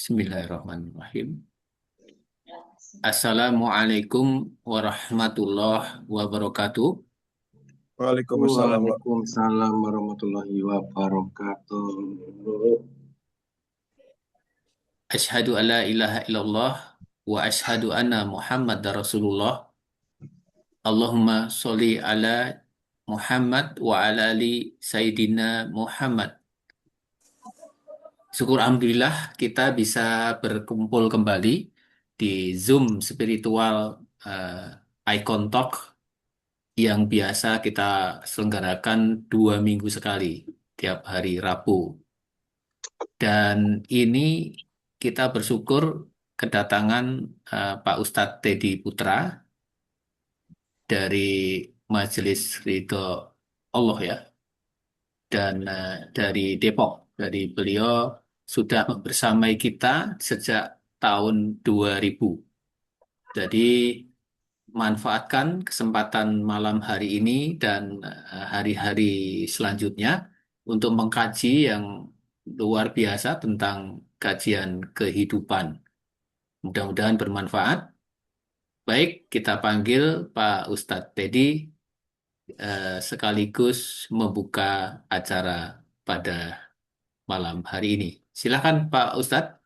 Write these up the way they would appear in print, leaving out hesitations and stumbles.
Bismillahirrahmanirrahim. Assalamualaikum warahmatullahi wabarakatuh. Waalaikumsalam. Waalaikumsalam warahmatullahi wabarakatuh. Asyhadu an la ilaha illallah wa asyhadu anna Muhammadar Rasulullah. Allahumma sholli ala Muhammad wa ala ali Sayyidina Muhammad. Syukur alhamdulillah kita bisa berkumpul kembali di Zoom spiritual Icon Talk yang biasa kita selenggarakan 2 minggu sekali, tiap hari Rabu. Dan ini kita bersyukur kedatangan Pak Ustadz Teddy Putra dari Majelis Ridho Allah ya, dan dari Depok. Dari beliau sudah bersamai kita sejak tahun 2000. Jadi manfaatkan kesempatan malam hari ini dan hari-hari selanjutnya untuk mengkaji yang luar biasa tentang kajian kehidupan. Mudah-mudahan bermanfaat. Baik, kita panggil Pak Ustadz Teddy sekaligus membuka acara pada malam hari ini. Silakan Pak Ustadz.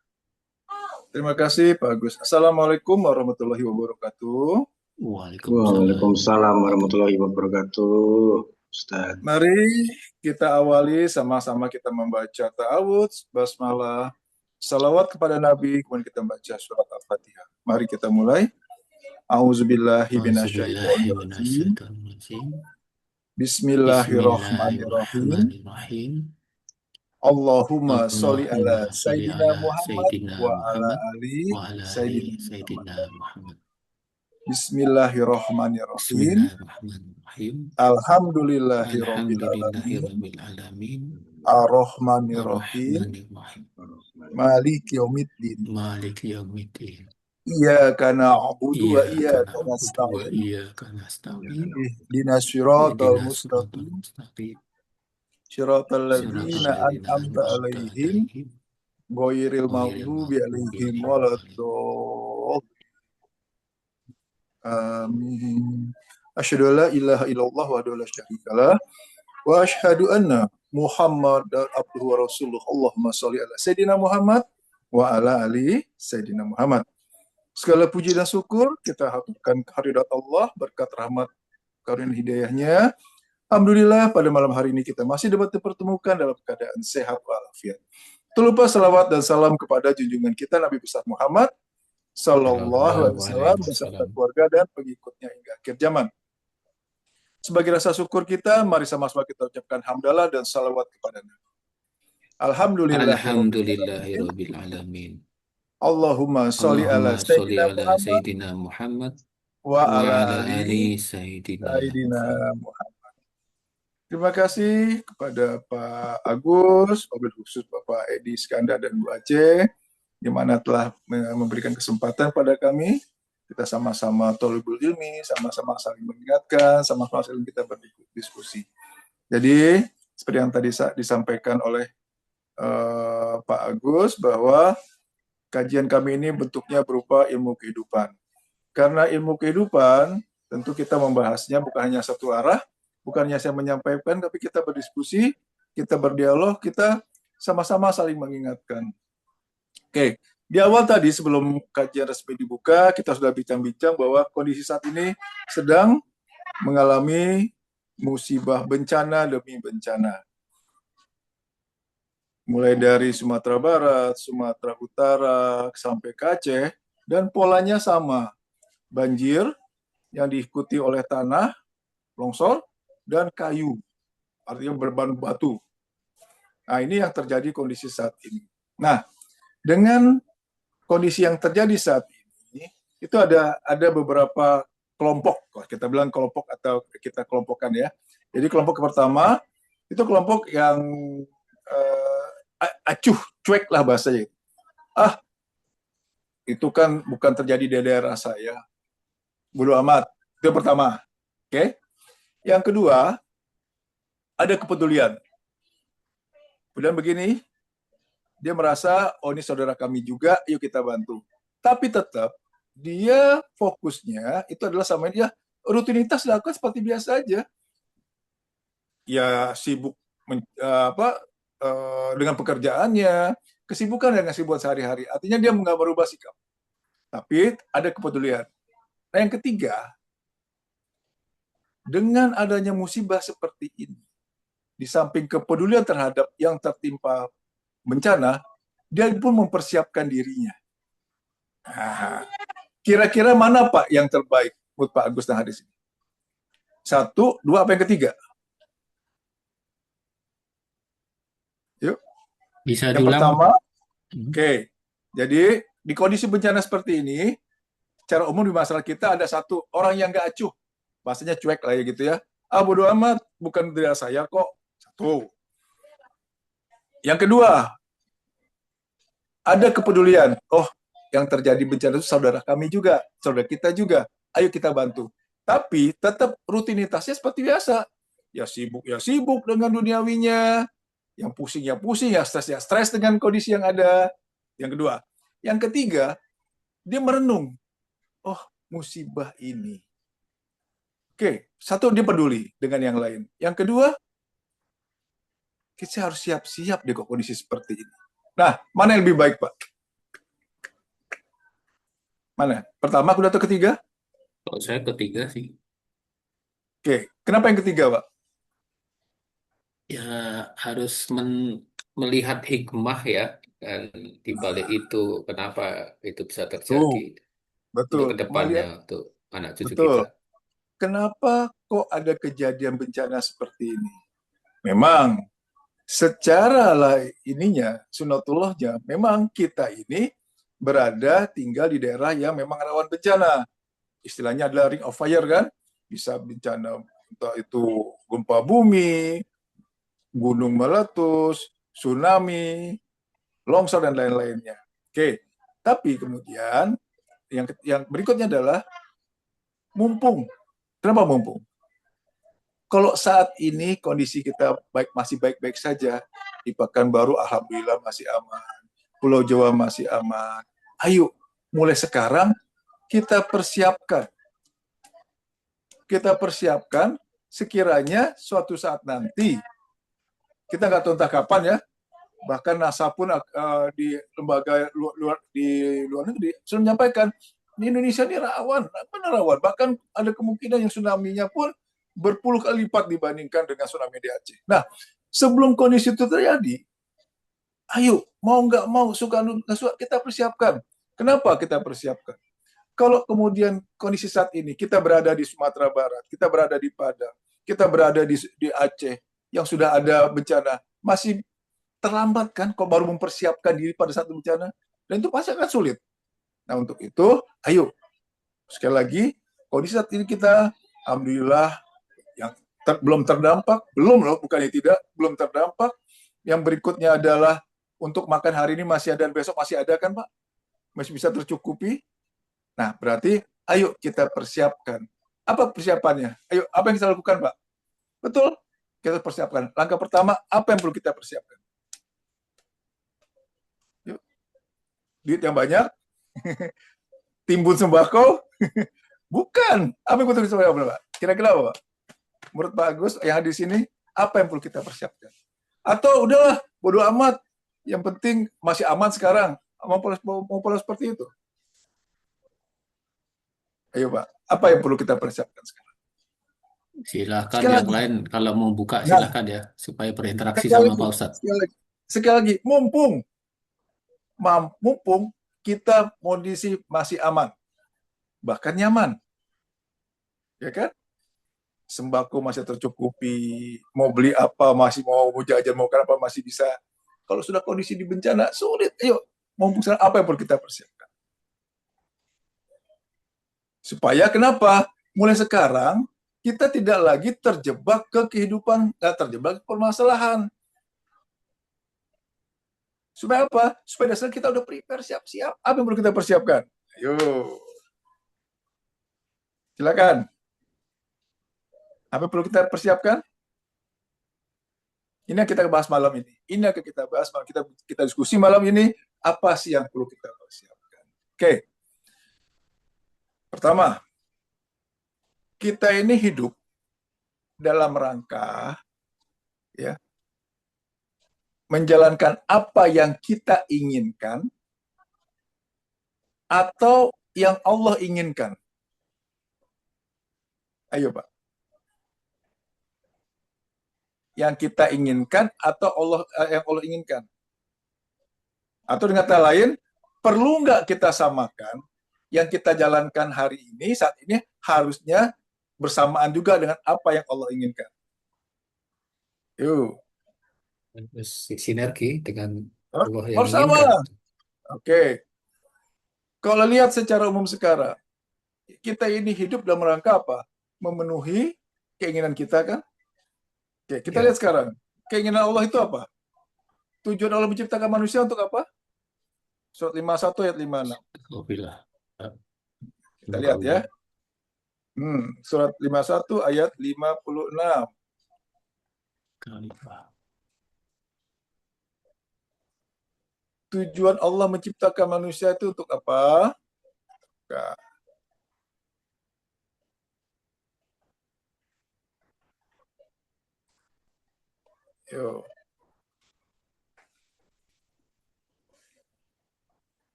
Terima kasih Pak Agus. Assalamualaikum warahmatullahi wabarakatuh. Waalaikumsalam warahmatullahi wabarakatuh. Ustaz. Mari kita awali sama-sama kita membaca ta'awudz, basmalah, salawat kepada Nabi, kemudian kita membaca surat Al-Fatihah. Mari kita mulai. A'udzubillahi minasyaitonirrajim. Bismillahirrahmanirrahim. Allahumma sholli ala Sayyidina Muhammad wa ala ali Sayyidina Muhammad. Bismillahirrahmanirrahim. Alhamdulillahirabbil alamin. Ar-Rahmanirrahim. Maliki yaumiddin. Iyyaka na'budu wa iyyaka nasta'in. Ihdinas siratal mustaqim. Shiratal ladzina an'amta 'alaihim ghairil maghdubi 'alaihim waladdallin. Amin. Asyhadu an la ilaha illallah wahdahu la syarikalah wa asyhadu anna Muhammadar abduhu wa rasuluh. Allahumma sholli ala Sayyidina Muhammad wa ala ali Sayyidina Muhammad. Segala puji dan syukur kita haturkan kehadirat Allah, berkat rahmat karunia hidayahnya. Alhamdulillah pada malam hari ini kita masih dapat dipertemukan dalam keadaan sehat walafiat. Tak lupa salawat dan salam kepada junjungan kita Nabi besar Muhammad Sallallahu Alaihi Wasallam beserta keluarga dan pengikutnya hingga akhir zaman. Sebagai rasa syukur kita, mari sama-sama kita ucapkan hamdalah dan salawat kepada Nabi. Alhamdulillahirabbil alamin. Allahumma sholli ala Sayyidina Muhammad wa ala ali Sayyidina Muhammad. Terima kasih kepada Pak Agus, wabil khusus Bapak Edi Iskandar dan Bu Aceh, di mana telah memberikan kesempatan pada kami. Kita sama-sama thalibul ilmi, sama-sama saling mengingatkan, sama-sama saling kita berdiskusi. Jadi, seperti yang tadi disampaikan oleh Pak Agus, bahwa kajian kami ini bentuknya berupa ilmu kehidupan. Karena ilmu kehidupan, tentu kita membahasnya bukan hanya satu arah, bukannya saya menyampaikan, tapi kita berdiskusi, kita berdialog, kita sama-sama saling mengingatkan. Oke, di awal tadi sebelum kajian resmi dibuka, kita sudah bincang-bincang bahwa kondisi saat ini sedang mengalami musibah bencana demi bencana. Mulai dari Sumatera Barat, Sumatera Utara, sampai ke Aceh, dan polanya sama. Banjir yang diikuti oleh tanah, longsor, dan kayu, artinya berbahan batu. Nah, ini yang terjadi kondisi saat ini. Nah, dengan kondisi yang terjadi saat ini, itu ada beberapa kelompok, kita bilang kelompok atau kita kelompokkan ya. Jadi kelompok pertama, itu kelompok yang acuh, cuek lah bahasanya. Itu kan bukan terjadi di daerah saya. Bodo amat. Itu yang pertama. Oke. Yang kedua, ada kepedulian. Kemudian begini, Dia merasa, oh ini saudara kami juga, yuk kita bantu. Tapi tetap dia fokusnya itu adalah sama dia rutinitas dilakukan seperti biasa aja. Ya sibuk dengan pekerjaannya, kesibukan dengan kesibukan sehari-hari. Artinya dia nggak merubah sikap. Tapi ada kepedulian. Nah, yang ketiga, dengan adanya musibah seperti ini, di samping kepedulian terhadap yang tertimpa bencana, dia pun mempersiapkan dirinya. Nah, kira-kira mana Pak yang terbaik buat Pak Agus dan Haris ini? Satu, dua, apa yang ketiga? Yuk. Bisa Yang diulang? pertama, oke. Jadi di kondisi bencana seperti ini, secara umum di masyarakat kita ada satu orang yang nggak acuh, bahasanya cuek lah ya gitu ya. Ah bodo amat, bukan dari saya kok. Satu. Yang kedua, ada kepedulian. Oh, yang terjadi bencana itu saudara kami juga, saudara kita juga. Ayo kita bantu. Tapi tetap rutinitasnya seperti biasa. Ya sibuk dengan duniawinya. Yang pusing ya stres dengan kondisi yang ada. Yang kedua. Yang ketiga, dia merenung. Oh, musibah ini. Oke, satu dia peduli dengan yang lain. Yang kedua, kita harus siap-siap di kondisi seperti ini. Nah, mana yang lebih baik, Pak? Mana? Pertama, kedua, atau ketiga? Kalau saya ketiga sih. Oke, kenapa yang ketiga, Pak? Ya harus melihat hikmah ya. Dan di balik itu kenapa itu bisa Tuh, terjadi. Untuk betul. kedepannya, Melihat, untuk anak cucu betul. kita. Kenapa kok ada kejadian bencana seperti ini? Memang secara ininya, sunatullahnya, memang kita ini berada tinggal di daerah yang memang rawan bencana. Istilahnya adalah ring of fire kan, bisa bencana entah itu gempa bumi, gunung meletus, tsunami, longsor dan lain-lainnya. Oke, tapi kemudian yang berikutnya adalah mumpung. Kenapa mumpung? Kalau saat ini kondisi kita masih baik-baik saja, di Pekanbaru alhamdulillah masih aman, Pulau Jawa masih aman. Ayo, mulai sekarang kita persiapkan. Kita persiapkan sekiranya suatu saat nanti, kita nggak tahu entah kapan ya, bahkan NASA pun di lembaga di luar negeri sudah menyampaikan di Indonesia ini rawan, benar rawan. Bahkan ada kemungkinan yang tsunami-nya pun berpuluh kali lipat dibandingkan dengan tsunami di Aceh. Nah, sebelum kondisi itu terjadi, ayo mau nggak mau, suka nggak suka, kita persiapkan. Kenapa kita persiapkan? Kalau kemudian kondisi saat ini kita berada di Sumatera Barat, kita berada di Padang, kita berada di Aceh yang sudah ada bencana, masih terlambat kan kok baru mempersiapkan diri pada saat bencana, dan itu pasti akan sulit. Nah, untuk itu ayo sekali lagi, kondisi saat ini kita alhamdulillah yang belum terdampak, belum loh, bukannya tidak, belum terdampak. Yang berikutnya adalah untuk makan hari ini masih ada dan besok masih ada kan Pak, masih bisa tercukupi. Nah, berarti ayo kita persiapkan. Apa persiapannya? Ayo, apa yang kita lakukan Pak? Betul, kita persiapkan. Langkah pertama, apa yang perlu kita persiapkan? Yuk, duit yang banyak, timbun sembako, bukan. Apa yang perlu kita persiapkan Pak? Kira-kira apa Pak? Menurut Pak Agus yang di sini, apa yang perlu kita persiapkan? Atau udahlah, bodo amat, yang penting masih aman sekarang, mau pola seperti itu. Ayo Pak, apa yang perlu kita persiapkan sekarang? Silahkan Sekali yang lagi, lain kalau mau buka nah, silahkan ya supaya berinteraksi sekali sama lagi, Pak Ustadz. sekali lagi, mumpung kita kondisi masih aman, bahkan nyaman, ya kan? Sembako masih tercukupi, mau beli apa, masih mau jajan, mau apa, masih bisa. Kalau sudah kondisi di bencana, sulit. Ayo, mumpung sekarang apa yang perlu kita persiapkan? Supaya kenapa? Mulai sekarang, kita tidak lagi terjebak ke kehidupan, terjebak ke permasalahan. Supaya apa? Supaya dasar kita udah prepare, siap-siap. Apa yang perlu kita persiapkan? Ayo, silakan. Apa yang perlu kita persiapkan? Ini yang kita bahas malam ini. Ini yang kita bahas malam kita diskusi malam ini, apa sih yang perlu kita persiapkan. Oke. Pertama, kita ini hidup dalam rangka ya menjalankan apa yang kita inginkan atau yang Allah inginkan. Ayo Pak. Yang kita inginkan atau yang Allah inginkan. Atau dengan kata lain, perlu nggak kita samakan yang kita jalankan hari ini, saat ini harusnya bersamaan juga dengan apa yang Allah inginkan. Yuk. Sinergi dengan Allah yang Harus sama inginkan. lah. Oke. Kalau lihat secara umum sekarang, kita ini hidup dalam rangka apa? Memenuhi keinginan kita kan? Oke, kita lihat sekarang. Keinginan Allah itu apa? Tujuan Allah menciptakan manusia untuk apa? Surat 51 ayat 56. Kita lihat ya. Surat 51 ayat 56. Tujuan Allah menciptakan manusia itu untuk apa? Nah, yuk.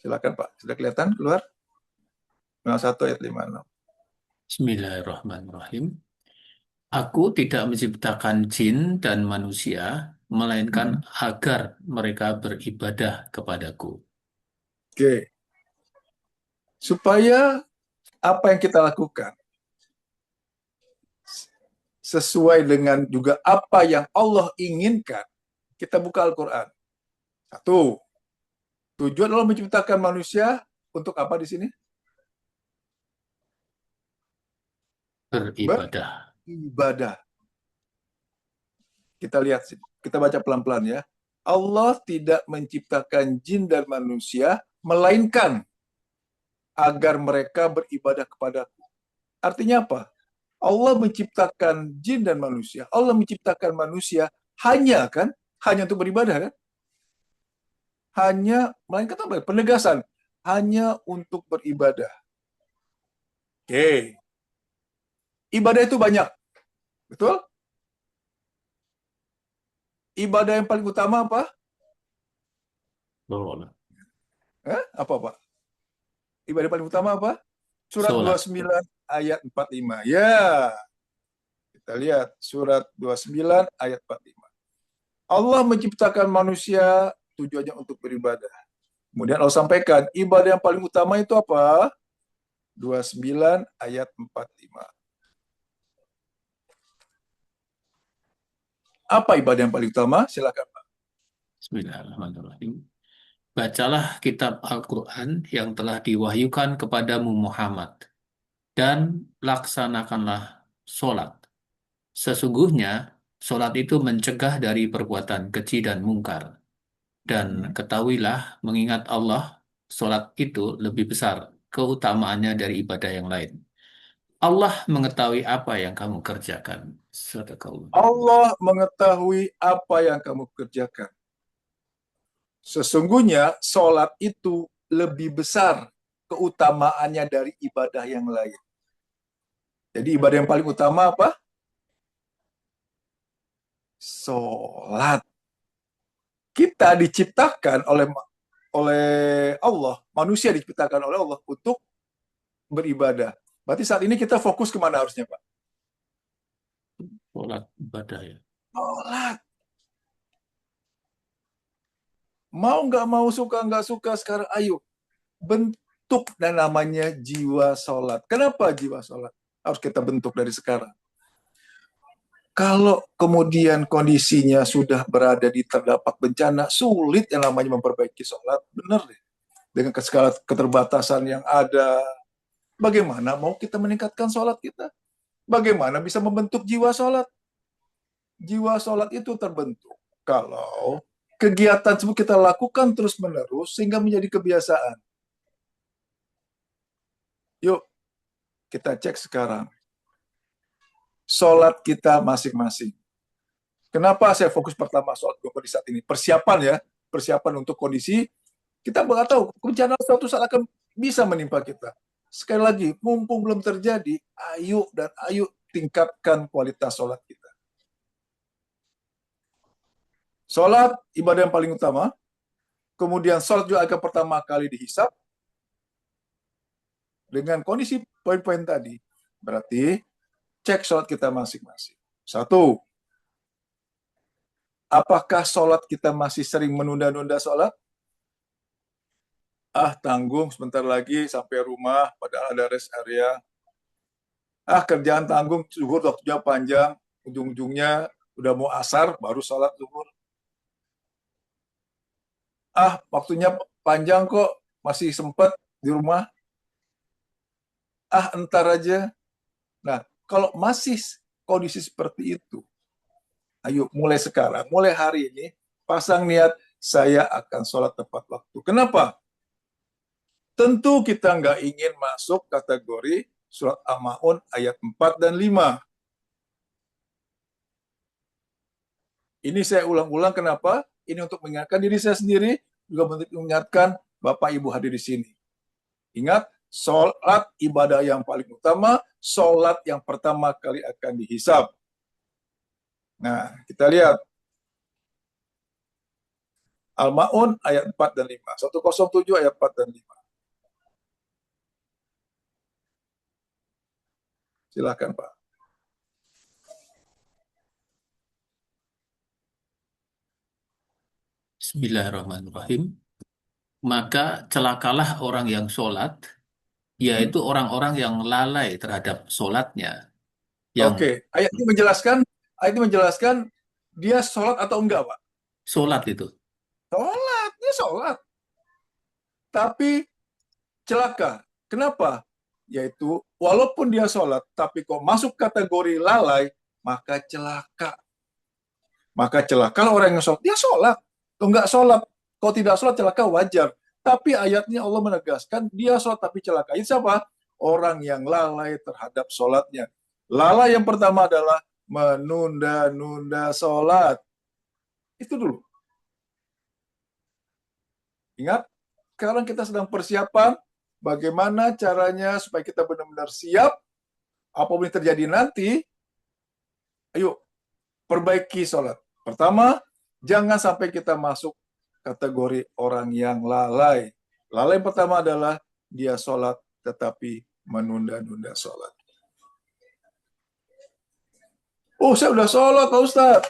Silakan Pak. Sudah kelihatan keluar? 51 ayat 56. Bismillahirrahmanirrahim. Aku tidak menciptakan jin dan manusia, melainkan agar mereka beribadah kepadaku. Oke. Supaya apa yang kita lakukan sesuai dengan juga apa yang Allah inginkan, kita buka Al-Quran. Satu, tujuan Allah menciptakan manusia untuk apa di sini? Beribadah. Beribadah. Kita lihat, kita baca pelan-pelan ya. Allah tidak menciptakan jin dan manusia, melainkan agar mereka beribadah kepadaku. Artinya apa? Allah menciptakan jin dan manusia. Allah menciptakan manusia hanya untuk beribadah kan? Hanya, melainkan apa? Penegasan. Hanya untuk beribadah. Oke. Ibadah itu banyak. Betul? Ibadah yang paling utama apa? Apa Pak? Ibadah paling utama apa? Surat 29 ayat 45. Ya. Kita lihat surat 29 ayat 45. Allah menciptakan manusia tujuannya untuk beribadah. Kemudian Allah sampaikan, ibadah yang paling utama itu apa? 29 ayat 45. Apa ibadah yang paling utama? Silakan Pak. Bismillahirrahmanirrahim. Bacalah kitab Al-Quran yang telah diwahyukan kepadamu Muhammad, dan laksanakanlah sholat. Sesungguhnya, sholat itu mencegah dari perbuatan keji dan mungkar. Dan ketahuilah, mengingat Allah, sholat itu lebih besar keutamaannya dari ibadah yang lain. Allah mengetahui apa yang kamu kerjakan. Sadaqallah. Allah mengetahui apa yang kamu kerjakan. Sesungguhnya sholat itu lebih besar keutamaannya dari ibadah yang lain. Jadi ibadah yang paling utama apa? Sholat. Kita diciptakan oleh Allah, manusia diciptakan oleh Allah untuk beribadah. Berarti saat ini kita fokus kemana harusnya Pak? Sholat ibadah ya. Sholat. Mau nggak mau, suka nggak suka, sekarang ayo bentuk dan namanya jiwa sholat. Kenapa jiwa sholat harus kita bentuk dari sekarang? Kalau kemudian kondisinya sudah berada di terdampak bencana, sulit yang namanya memperbaiki sholat. Benar deh. Dengan skala keterbatasan yang ada, bagaimana mau kita meningkatkan sholat kita? Bagaimana bisa membentuk jiwa sholat? Jiwa sholat itu terbentuk kalau kegiatan tersebut kita lakukan terus-menerus sehingga menjadi kebiasaan. Yuk, kita cek sekarang. Sholat kita masing-masing. Kenapa saya fokus pertama soal kondisi saat ini? Persiapan ya, persiapan untuk kondisi kita nggak tahu bencana suatu saat akan bisa menimpa kita. Sekali lagi, mumpung belum terjadi, ayo tingkatkan kualitas sholat kita. Sholat ibadah yang paling utama, kemudian sholat juga akan pertama kali dihisap dengan kondisi poin-poin tadi. Berarti cek sholat kita masing-masing. Satu, apakah sholat kita masih sering menunda-nunda sholat? Tanggung sebentar lagi sampai rumah, padahal ada rest area. Kerjaan tanggung, zuhur waktunya panjang, ujung-ujungnya udah mau asar, baru sholat zuhur. Waktunya panjang kok, masih sempat di rumah. Entar aja. Nah, kalau masih kondisi seperti itu, ayo mulai sekarang, mulai hari ini, pasang niat, saya akan sholat tepat waktu. Kenapa? Tentu kita nggak ingin masuk kategori surat Al-Ma'un ayat 4 dan 5. Ini saya ulang-ulang, kenapa? Ini untuk mengingatkan diri saya sendiri, juga untuk mengingatkan Bapak Ibu hadir di sini. Ingat, sholat ibadah yang paling utama, sholat yang pertama kali akan dihisab. Nah, kita lihat. Al-Ma'un ayat 4 dan 5. 107 ayat 4 dan 5. Silakan, Pak. Bismillahirrahmanirrahim. Maka celakalah orang yang sholat, yaitu orang-orang yang lalai terhadap sholatnya. Oke, ayat ini menjelaskan dia sholat atau enggak, Pak? Sholat itu. Sholat, dia sholat. Tapi celaka. Kenapa? Yaitu walaupun dia sholat, tapi kok masuk kategori lalai, maka celaka. Maka celaka. Kalau orang yang sholat, dia sholat. Kalau enggak sholat, kalau tidak sholat celaka wajar. Tapi ayatnya Allah menegaskan, dia sholat tapi celaka. Itu siapa? Orang yang lalai terhadap sholatnya. Lalai yang pertama adalah menunda-nunda sholat. Itu dulu. Ingat, sekarang kita sedang persiapan bagaimana caranya supaya kita benar-benar siap apapun yang terjadi nanti. Ayo, perbaiki sholat. Pertama, jangan sampai kita masuk kategori orang yang lalai. Lalai yang pertama adalah dia sholat tetapi menunda-nunda sholat. Saya udah sholat, Pak Ustadz.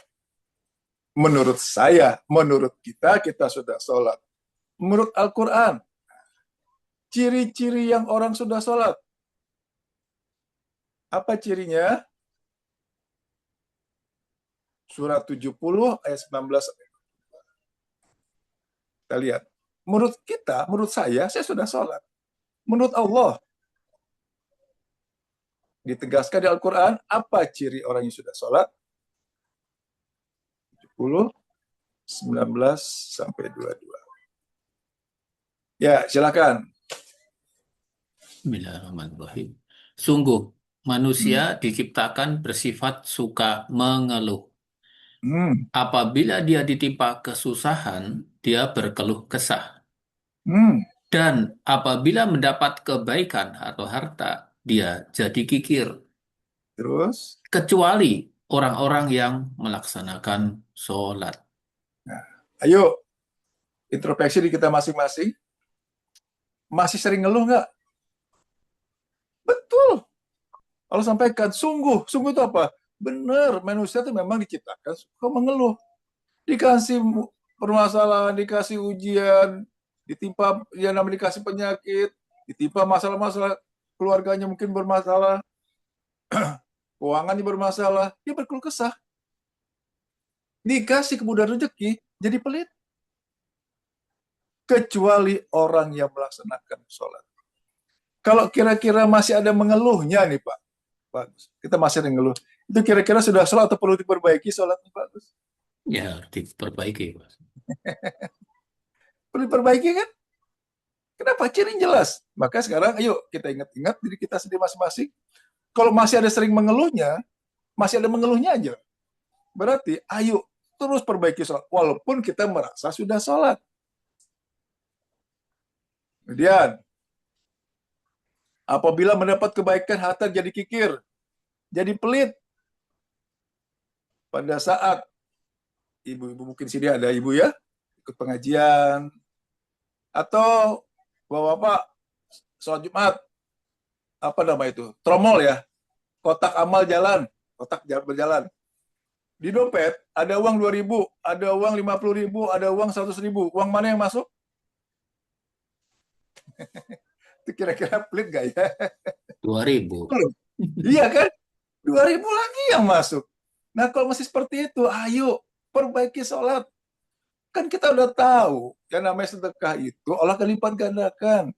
Menurut saya, menurut kita sudah sholat. Menurut Al-Quran, ciri-ciri yang orang sudah sholat. Apa cirinya? Surat 70 ayat 19. Kita lihat. Menurut saya sudah sholat. Menurut Allah, ditegaskan di Al-Quran, apa ciri orang yang sudah sholat? 70, 19 sampai 22. Ya, silakan. Bismillahirrahmanirrahim. Sungguh, manusia diciptakan bersifat suka mengeluh. Apabila dia ditimpa kesusahan, dia berkeluh kesah. Dan apabila mendapat kebaikan atau harta, dia jadi kikir. Terus? Kecuali orang-orang yang melaksanakan sholat. Nah, ayo, introspeksi di kita masing-masing. Masih sering ngeluh nggak? Betul. Allah sampaikan, sungguh itu apa? Benar, manusia itu memang diciptakan suka mengeluh. Dikasih permasalahan, dikasih ujian, dikasih penyakit, ditimpa masalah-masalah, keluarganya mungkin bermasalah, keuangannya bermasalah, dia berkeluh kesah. Dikasih kemudahan rezeki, jadi pelit. Kecuali orang yang melaksanakan sholat. Kalau kira-kira masih ada mengeluhnya nih Pak, bagus. Kita masih ada mengeluh. Itu kira-kira sudah sholat atau perlu diperbaiki sholatnya Pak? Ya, diperbaiki. Perlu diperbaiki kan? Kenapa? Ciri jelas. Maka sekarang ayo kita ingat-ingat diri kita sendiri masing-masing. Kalau masih ada sering mengeluhnya, masih ada mengeluhnya aja. Berarti ayo terus perbaiki sholat, walaupun kita merasa sudah sholat. Kemudian, apabila mendapat kebaikan, harta jadi kikir, jadi pelit. Pada saat ibu-ibu, mungkin sini ada ibu ya, ikut pengajian, atau bapak-bapak sholat Jumat, apa nama itu, tromol ya, kotak amal jalan, kotak berjalan. Di dompet ada uang 2.000, ada uang 50.000, ada uang 100.000. Uang mana yang masuk? Itu kira-kira pelit gak ya? 2.000. Iya kan? 2.000 lagi yang masuk. Nah kalau masih seperti itu, ayo perbaiki sholat. Kan kita udah tahu, yang namanya sedekah itu Allah akan lipat gandakan.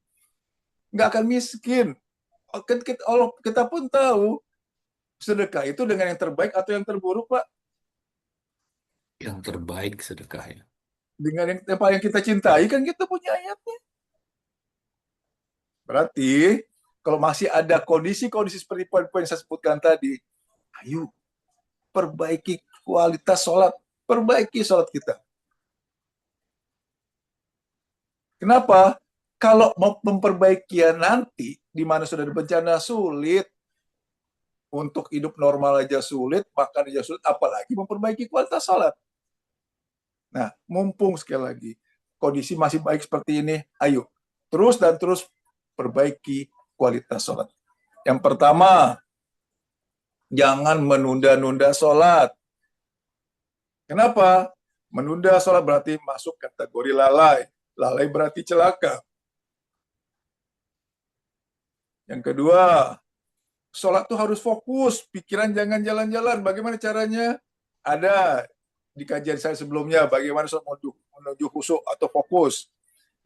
Nggak akan miskin. Kan kita pun tahu, sedekah itu dengan yang terbaik atau yang terburuk, Pak? Yang terbaik sedekahnya. Dengan yang paling kita cintai, kan kita punya ayatnya. Berarti, kalau masih ada kondisi-kondisi seperti poin-poin yang saya sebutkan tadi, ayo perbaiki kualitas sholat, perbaiki sholat kita. Kenapa? Kalau mau memperbaiki nanti, di mana sudah ada bencana sulit, untuk hidup normal aja sulit, makan aja sulit, apalagi memperbaiki kualitas sholat. Nah, mumpung sekali lagi, kondisi masih baik seperti ini, ayo, terus dan terus perbaiki kualitas sholat. Yang pertama, jangan menunda-nunda sholat. Kenapa? Menunda sholat berarti masuk kategori lalai. Lalai berarti celaka. Yang kedua, sholat tuh harus fokus, pikiran jangan jalan-jalan. Bagaimana caranya? Ada di kajian saya sebelumnya, bagaimana sholat menuju khusyuk atau fokus.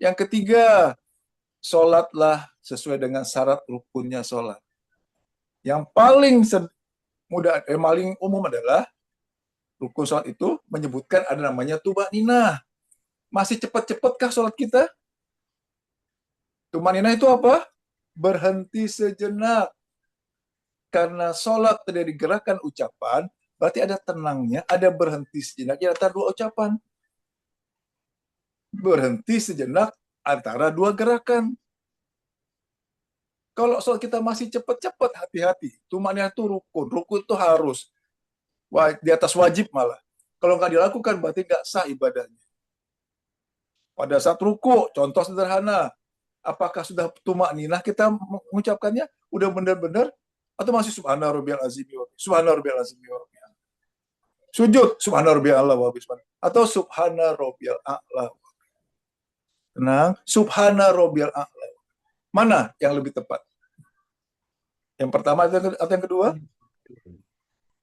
Yang ketiga, sholatlah sesuai dengan syarat rukunnya sholat. Yang paling mudah, paling umum adalah rukun sholat itu menyebutkan ada namanya tumaninah. Masih cepat-cepatkah sholat kita? Tumaninah itu apa? Berhenti sejenak. Karena sholat dari gerakan ucapan, berarti ada tenangnya, ada berhenti sejenak antara dua ucapan. Berhenti sejenak antara dua gerakan. Kalau sholat kita masih cepat-cepat, hati-hati. Tumaninah itu rukun. Rukun itu harus. Di atas wajib malah. Kalau nggak dilakukan, berarti nggak sah ibadahnya. Pada saat ruku, contoh sederhana, apakah sudah tumakninah kita mengucapkannya? Udah benar-benar? Atau masih subhana rabbiyal azim subhana rabbiyal azim sujud subhana rabbiyal a'la wa bihamdihi atau subhana rabbiyal a'la. Tenang, subhana rabbiyal a'la. Mana yang lebih tepat? Yang pertama atau yang kedua?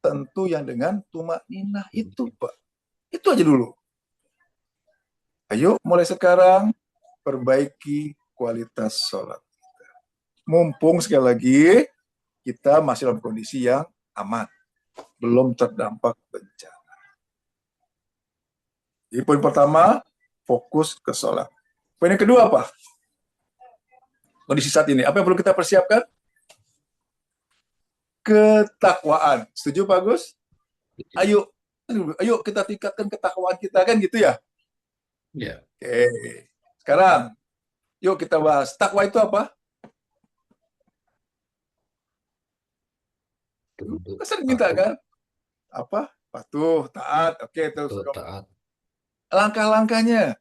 Tentu yang dengan tumakninah itu, Pak. Itu aja dulu. Ayo mulai sekarang perbaiki kualitas sholat kita. Mumpung sekali lagi kita masih dalam kondisi yang aman, belum terdampak bencana. Jadi poin pertama, fokus ke sholat. Poin yang kedua apa? Kondisi saat ini, apa yang perlu kita persiapkan? Ketakwaan. Setuju Pak Agus? Ayo kita tingkatkan ketakwaan kita, kan gitu ya? Ya. Oke. Sekarang, yuk kita bahas. Takwa itu apa? Kesan minta kan? Apa? Patuh, taat. Oke, terus taat. Langkah-langkahnya.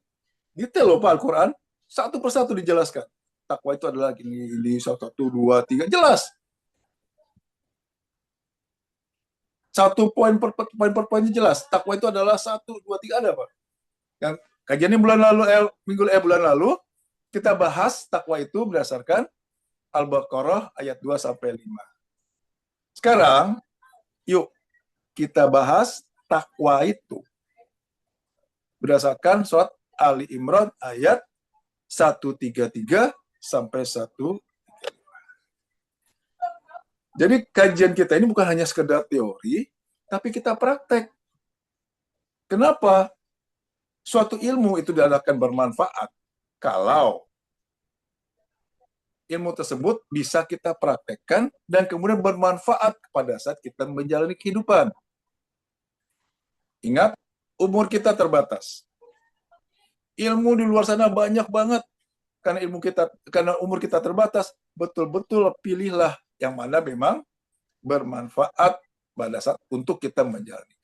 Detail loh Pak Al-Quran. Satu persatu dijelaskan. Takwa itu adalah ini 1, 2, 3. Jelas. Satu poin per poinnya jelas. Takwa itu adalah 1, 2, 3 ada Pak. Yang kajiannya bulan lalu kita bahas takwa itu berdasarkan Al-Baqarah ayat 2 sampai 5. Sekarang yuk kita bahas takwa itu berdasarkan surat Ali Imran ayat 133 sampai 135. Jadi kajian kita ini bukan hanya sekedar teori, tapi kita praktek. Kenapa? Suatu ilmu itu akan bermanfaat kalau ilmu tersebut bisa kita praktekkan dan kemudian bermanfaat pada saat kita menjalani kehidupan. Ingat, umur kita terbatas. Ilmu di luar sana banyak banget. Karena umur kita terbatas, betul-betul pilihlah yang mana memang bermanfaat pada saat untuk kita menjalani.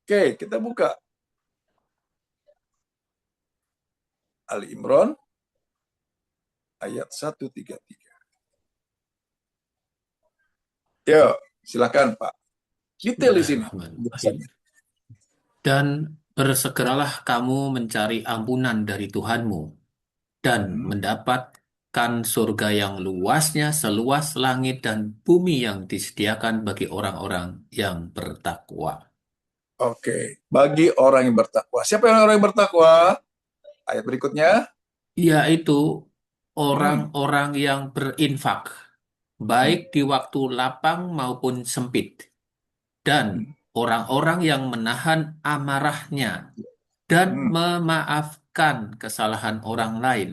Oke, kita buka Ali Imran ayat 133. Ya, silakan Pak. Detail di sini. Bismillahirrahmanirrahim. Dan bersegeralah kamu mencari ampunan dari Tuhanmu dan mendapatkan surga yang luasnya seluas langit dan bumi yang disediakan bagi orang-orang yang bertakwa. Oke, bagi orang yang bertakwa. Siapa yang orang yang bertakwa? Ayat berikutnya. Yaitu orang-orang yang berinfak, baik di waktu lapang maupun sempit, dan orang-orang yang menahan amarahnya dan memaafkan kesalahan orang lain,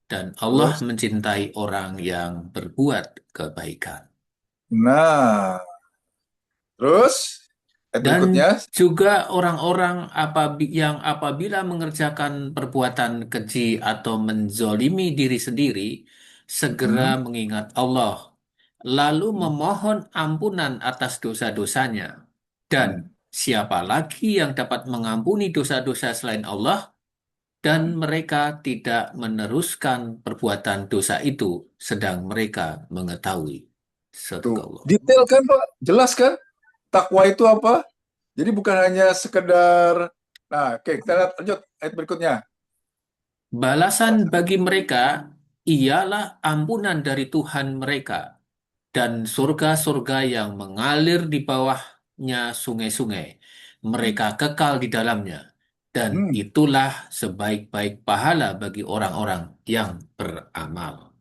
dan Allah Terus. mencintai orang yang berbuat kebaikan. Nah, terus ayat Dan berikutnya. juga orang-orang yang apabila mengerjakan perbuatan keji atau menzolimi diri sendiri, segera mengingat Allah, lalu memohon ampunan atas dosa-dosanya. Dan siapa lagi yang dapat mengampuni dosa-dosa selain Allah? Dan mereka tidak meneruskan perbuatan dosa itu, sedang mereka mengetahui. Tuh, Sadaqallah. detail kan Pak? Jelas kan? Takwa itu apa? Jadi bukan hanya sekedar. Nah, oke, kita lihat lanjut ayat berikutnya. Balasan bagi mereka ialah ampunan dari Tuhan mereka dan surga-surga yang mengalir di bawahnya sungai-sungai. Mereka kekal di dalamnya. Dan itulah sebaik-baik pahala bagi orang-orang yang beramal.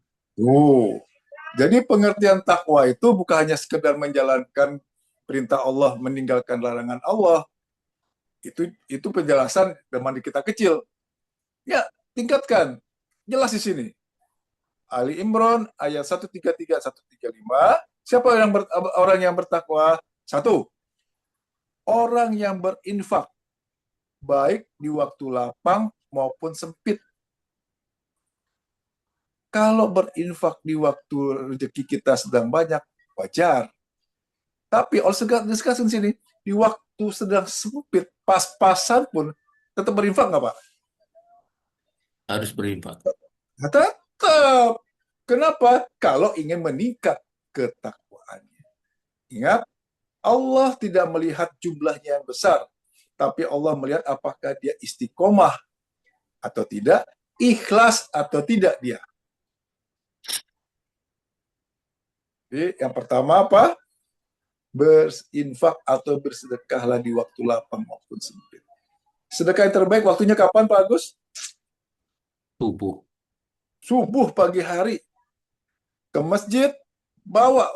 Jadi pengertian takwa itu bukan hanya sekedar menjalankan perintah Allah, meninggalkan larangan Allah. Itu penjelasan zaman kita kecil. Ya, tingkatkan. Jelas di sini. Ali Imran ayat 133 135. Siapa orang yang bertakwa? Satu, orang yang berinfak baik di waktu lapang maupun sempit. Kalau berinfak di waktu rezeki kita sedang banyak, wajar. Tapi Allah discussing sini, di waktu sedang sempit, pas-pasan pun, tetap berinfak nggak Pak? Harus berinfak. Tetap. Kenapa? Kalau ingin meningkat ketakwaannya. Ingat, Allah tidak melihat jumlahnya yang besar, tapi Allah melihat apakah dia istiqomah atau tidak, ikhlas atau tidak dia. Jadi yang pertama apa? Berinfak atau bersedekahlah di waktu lapang maupun sempit. Sedekah yang terbaik waktunya kapan Pak Agus? Tubuh. Subuh pagi hari. Ke masjid, bawa.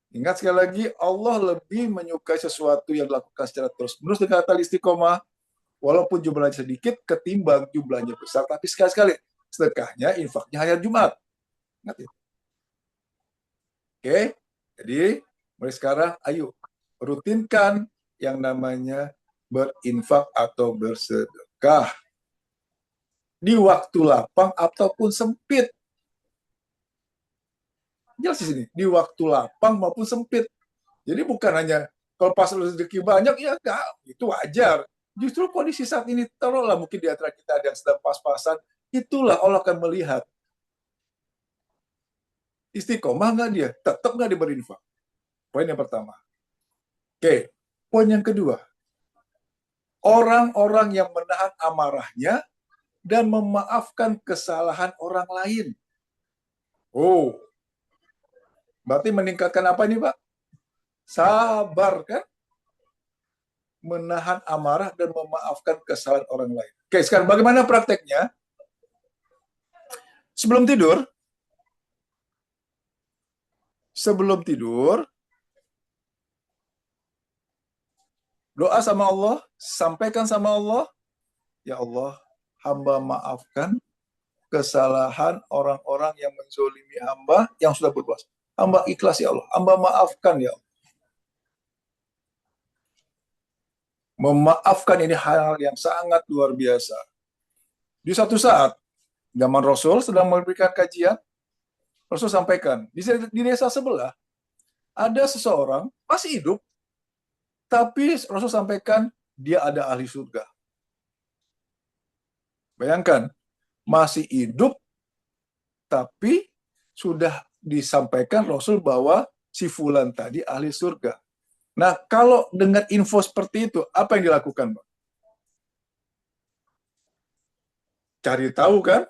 Ingat sekali lagi, Allah lebih menyukai sesuatu yang dilakukan secara terus-menerus dengan kata istiqomah, walaupun jumlahnya sedikit, ketimbang jumlahnya besar. Tapi sekali-sekali, sedekahnya, infaknya hanya Jumat. Ingat ya? Oke, jadi mulai sekarang, ayo rutinkan yang namanya berinfak atau bersedekah di waktu lapang ataupun sempit. Jelas di sini, di waktu lapang maupun sempit. Jadi bukan hanya kalau pas rezeki banyak, ya enggak, itu wajar. Justru kondisi saat ini, taruhlah mungkin di antara kita ada yang sedang pas-pasan, itulah Allah akan melihat. Istiqomah nggak dia? Tetap nggak dia berinfak? Poin yang pertama. Oke, poin yang kedua. Orang-orang yang menahan amarahnya dan memaafkan kesalahan orang lain. Oh, berarti meningkatkan apa ini Pak? Sabar kan? Menahan amarah dan memaafkan kesalahan orang lain. Oke, sekarang bagaimana prakteknya? Sebelum tidur, doa sama Allah, sampaikan sama Allah, ya Allah, hamba maafkan kesalahan orang-orang yang menzolimi hamba yang sudah berbuat. Hamba ikhlas ya Allah, hamba maafkan ya Allah. Memaafkan ini hal yang sangat luar biasa. Di satu saat, zaman Rasul sedang memberikan kajian, Rasul sampaikan, di desa sebelah, ada seseorang masih hidup, tapi Rasul sampaikan, dia ada ahli surga. Bayangkan, masih hidup, tapi sudah disampaikan Rasul bahwa si fulan tadi ahli surga. Nah, kalau dengan info seperti itu, apa yang dilakukan, Pak? Cari tahu kan?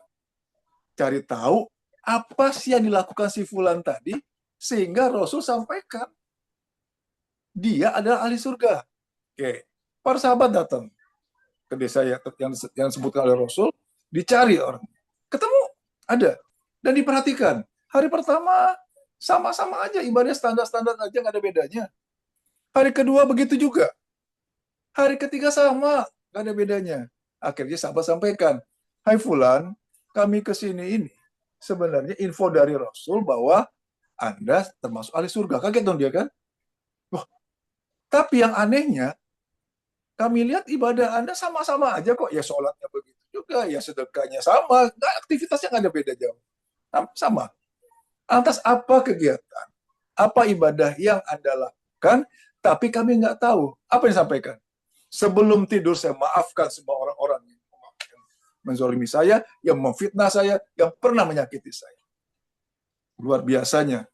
Cari tahu apa sih yang dilakukan si fulan tadi, sehingga Rasul sampaikan dia adalah ahli surga. Oke, para sahabat datang ke desa yang disebutkan oleh Rasul, dicari orang. Ketemu, ada. Dan diperhatikan. Hari pertama, sama-sama aja, ibadah standar-standar aja, nggak ada bedanya. Hari kedua begitu juga. Hari ketiga sama, nggak ada bedanya. Akhirnya sahabat sampaikan, hai fulan, kami kesini ini sebenarnya info dari Rasul bahwa Anda termasuk ahli surga. Kaget dong dia kan? Wah, tapi yang anehnya, kami lihat ibadah Anda sama-sama aja kok. Ya sholatnya begitu juga, ya sedekahnya sama. Nggak, aktivitasnya nggak ada beda jauh. Sama. Lantas apa kegiatan? Apa ibadah yang Anda lakukan, tapi kami nggak tahu. Apa yang disampaikan? Sebelum tidur saya maafkan semua orang-orang yang menzolimi saya, yang memfitnah saya, yang pernah menyakiti saya. Luar biasanya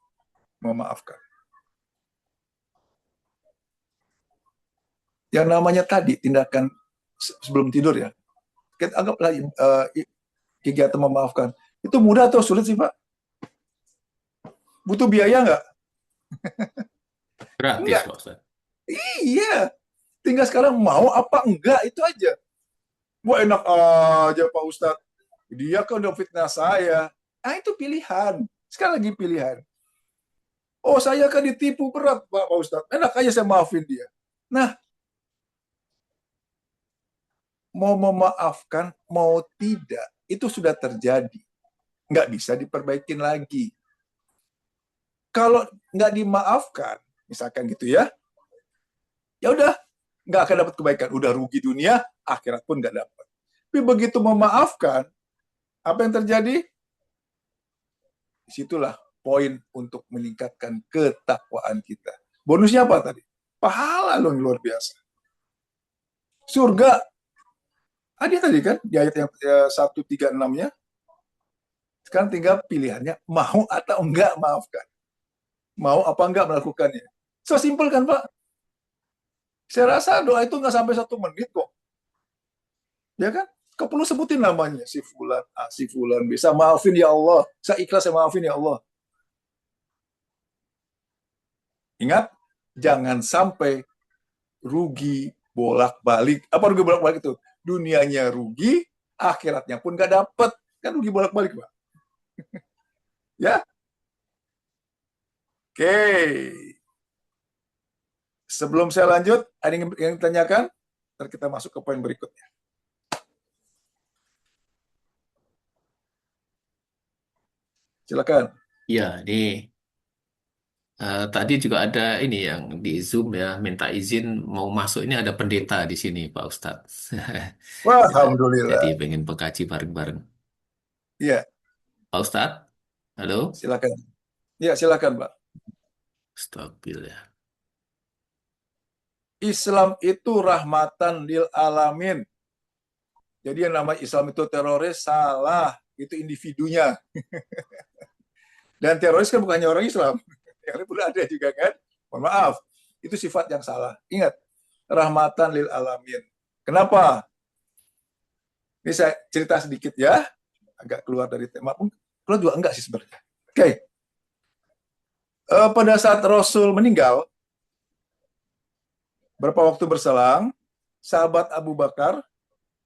memaafkan. Yang namanya tadi tindakan sebelum tidur ya. Kita anggaplah kegiatan memaafkan. Itu mudah atau sulit sih, Pak? Butuh biaya nggak? Gratis, Enggak. Pak Ustadz. Iya. Tinggal sekarang mau apa enggak, itu aja. Wah, enak aja Pak Ustadz. Dia kan udah fitnah saya. Nah, itu pilihan. Sekali lagi pilihan. Oh, saya kan ditipu berat, Pak Ustadz. Enak aja saya maafin dia. Nah, mau memaafkan, mau tidak, itu sudah terjadi. Nggak bisa diperbaikin lagi. Kalau nggak dimaafkan, misalkan gitu ya udah, nggak akan dapat kebaikan. Udah rugi dunia, akhirat pun nggak dapat. Tapi begitu memaafkan, apa yang terjadi? Disitulah poin untuk meningkatkan ketakwaan kita. Bonusnya apa tadi? Pahala loh yang luar biasa. Surga. Ada tadi kan di ayat yang 136-nya. Sekarang tinggal pilihannya mau atau enggak maafkan. Mau apa enggak melakukannya. So simple kan Pak? Saya rasa doa itu nggak sampai 1 menit kok. Ya kan? Kau perlu sebutin namanya. Si Fulan A, si Fulan B. Saya maafin ya Allah. Saya ikhlas, saya maafin ya Allah. Ingat, jangan sampai rugi bolak-balik. Apa rugi bolak-balik itu? Dunianya rugi, akhiratnya pun nggak dapat. Kan rugi bolak-balik, Pak. Ya? Oke. Sebelum saya lanjut, ada yang ditanyakan? Ntar kita masuk ke poin berikutnya. Silakan. Ya, ini tadi juga ada ini yang di Zoom ya, minta izin mau masuk. Ini ada pendeta di sini, Pak Ustadz. Wah, Ya, jadi alhamdulillah. pengen pengkaji bareng-bareng. Iya, Pak Ustadz, halo? silakan. Iya, silakan, Pak. Stabil ya. Islam itu rahmatan lil alamin. Jadi yang nama Islam itu teroris, salah. Itu individunya. Dan teroris kan bukannya orang Islam. Yang pun ada juga kan. Mohon maaf. Itu sifat yang salah. Ingat. Rahmatan lil alamin. Kenapa? Ini saya cerita sedikit ya. Agak keluar dari tema pun. Keluar juga enggak sih sebenarnya. Oke. Pada saat Rasul meninggal, berapa waktu berselang, sahabat Abu Bakar,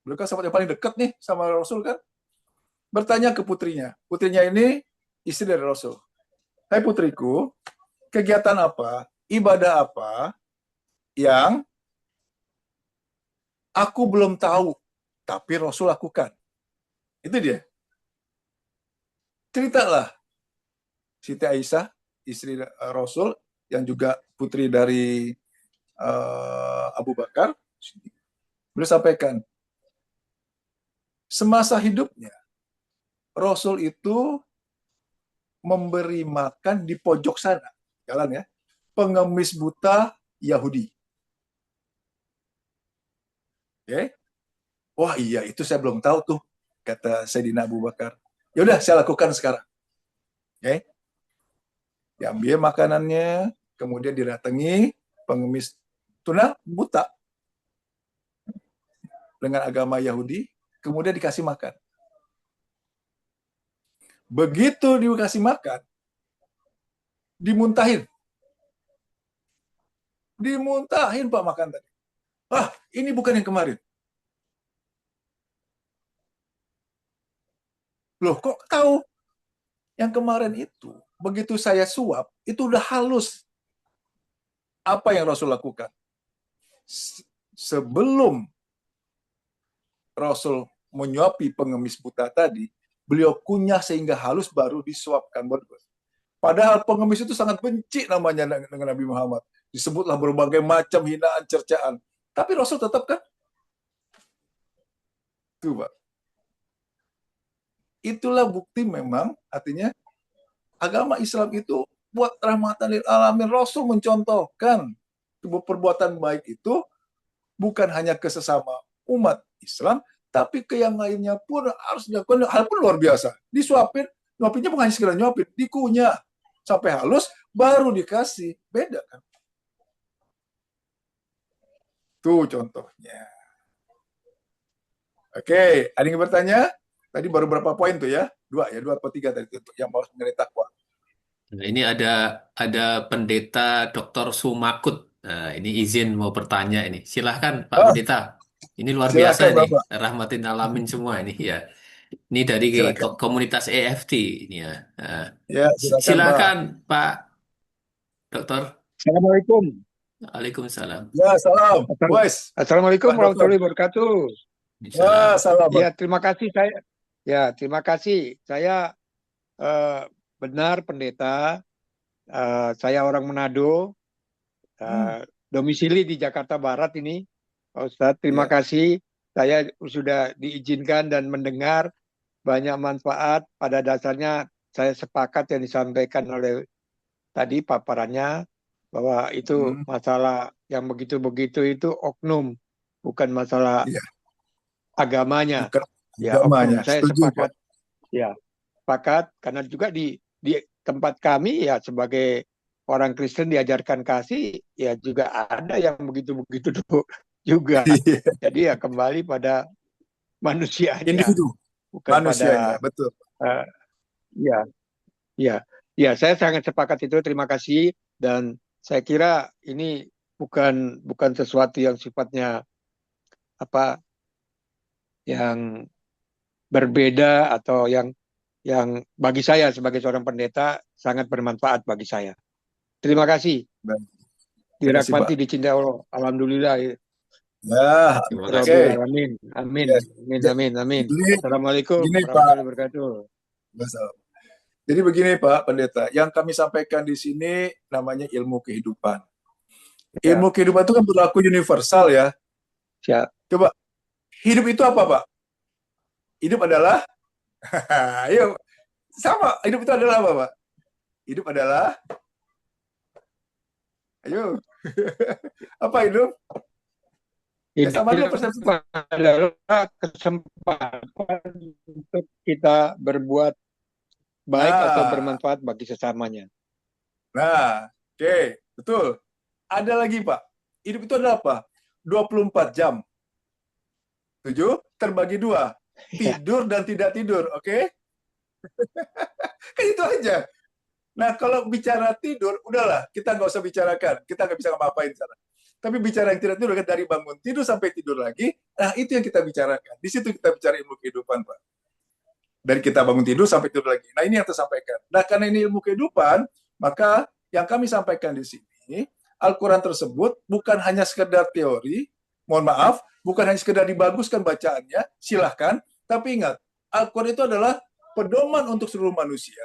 beliau kan sahabat yang paling dekat nih sama Rasul kan, bertanya ke putrinya. Putrinya ini istri dari Rasul. Hai putriku, kegiatan apa, ibadah apa yang aku belum tahu, tapi Rasul lakukan? Itu dia. Ceritalah Siti Aisyah, istri Rasul, yang juga putri dari Abu Bakar, Beliau sampaikan, semasa hidupnya, Rasul itu memberi makan di pojok sana, jalan ya, pengemis buta Yahudi. Oke? Wah iya, itu saya belum tahu tuh, kata Sayyidina Abu Bakar. Ya udah, saya lakukan sekarang. Oke? Diambil makanannya, kemudian didatangi pengemis tuna buta dengan agama Yahudi, kemudian dikasih makan. Begitu dikasih makan, dimuntahin. Dimuntahin Pak makan tadi. Ah, ini bukan yang kemarin. Loh, kok tahu? Yang kemarin itu, begitu saya suap, itu udah halus. Apa yang Rasul lakukan? Sebelum Rasul menyuapi pengemis buta tadi, beliau kunyah sehingga halus baru disuapkan. Padahal pengemis itu sangat benci namanya dengan Nabi Muhammad. Disebutlah berbagai macam hinaan, cercaan. Tapi Rasul tetap kan? Tuh, Pak. Itulah bukti memang, artinya agama Islam itu buat rahmatan lil alamin. Rasul mencontohkan perbuatan baik itu bukan hanya ke sesama umat Islam, tapi ke yang lainnya pun harus dilakukan. Hal pun luar biasa. Disuapin, nyuapinnya bukan hanya sekedar nyuapin, dikunyah sampai halus, baru dikasih. Beda kan? Tuh contohnya. Oke, ada yang bertanya? Tadi baru berapa poin tuh ya? Dua atau tiga tadi untuk yang mau mengenai takwa. Nah, ini ada pendeta Dr. Sumakut. Nah, ini izin mau bertanya ini. Silahkan Pak Pendeta. Ini luar biasa Silakan ini. Bapak. Rahmatin alamin semua ini ya. Ini dari Silakan. komunitas EFT ini ya. Nah, Ya, silakan Pak. silakan Pak Dokter. Assalamualaikum. Waalaikumsalam. Ya, salam. Boys. Assalamualaikum warahmatullahi wabarakatuh. Wah, salam. Ya, terima kasih saya. Ya, terima kasih. Saya benar pendeta. Saya orang Manado. Domisili di Jakarta Barat ini. Pak Ustadz, terima kasih. Saya sudah diizinkan dan mendengar banyak manfaat. Pada dasarnya saya sepakat yang disampaikan oleh tadi paparannya, bahwa itu masalah yang begitu-begitu itu oknum, bukan masalah agamanya. Bukan ya, agamanya. oknum. Saya Setuju, sepakat. Pak. Ya, sepakat karena juga di tempat kami ya sebagai orang Kristen diajarkan kasih, ya juga ada yang begitu-begitu juga. Jadi ya kembali pada manusianya, individu, bukan manusianya, pada betul. Ya, saya sangat sepakat itu. Terima kasih. Dan saya kira ini bukan sesuatu yang sifatnya yang berbeda atau yang bagi saya sebagai seorang pendeta sangat bermanfaat bagi saya. Terima kasih. Dirahmati, dicintai Allah. Alhamdulillah. Ya, oke. Amin. Amin. Yes. Amin. Amin. Assalamualaikum Gini, warahmatullahi wabarakatuh. Jadi begini Pak Pendeta, yang kami sampaikan di sini namanya ilmu kehidupan. Ilmu kehidupan itu kan berlaku universal ya. Siap. Coba, hidup itu apa Pak? Hidup adalah, ayo, sama, hidup itu adalah apa Pak? Hidup adalah, ayo, apa hidup? Ya, sama dulu persepsi. Adalah kesempatan untuk kita berbuat baik atau bermanfaat bagi sesamanya. Nah, oke, betul. Ada lagi Pak, hidup itu adalah apa? 24 jam. 7 terbagi 2. Tidur dan tidak tidur, oke? Kan itu aja. Nah, kalau bicara tidur, udahlah, kita nggak usah bicarakan. Kita nggak bisa ngapa-ngapain sana. Tapi bicara yang tidak tidur, dari bangun tidur sampai tidur lagi, nah itu yang kita bicarakan. Di situ kita bicara ilmu kehidupan, Pak. Dari kita bangun tidur sampai tidur lagi. Nah, ini yang tersampaikan. Nah, karena ini ilmu kehidupan, maka yang kami sampaikan di sini, Al-Quran tersebut bukan hanya sekedar teori, mohon maaf, bukan hanya sekedar dibaguskan bacaannya, silahkan, tapi ingat, Al-Quran itu adalah pedoman untuk seluruh manusia,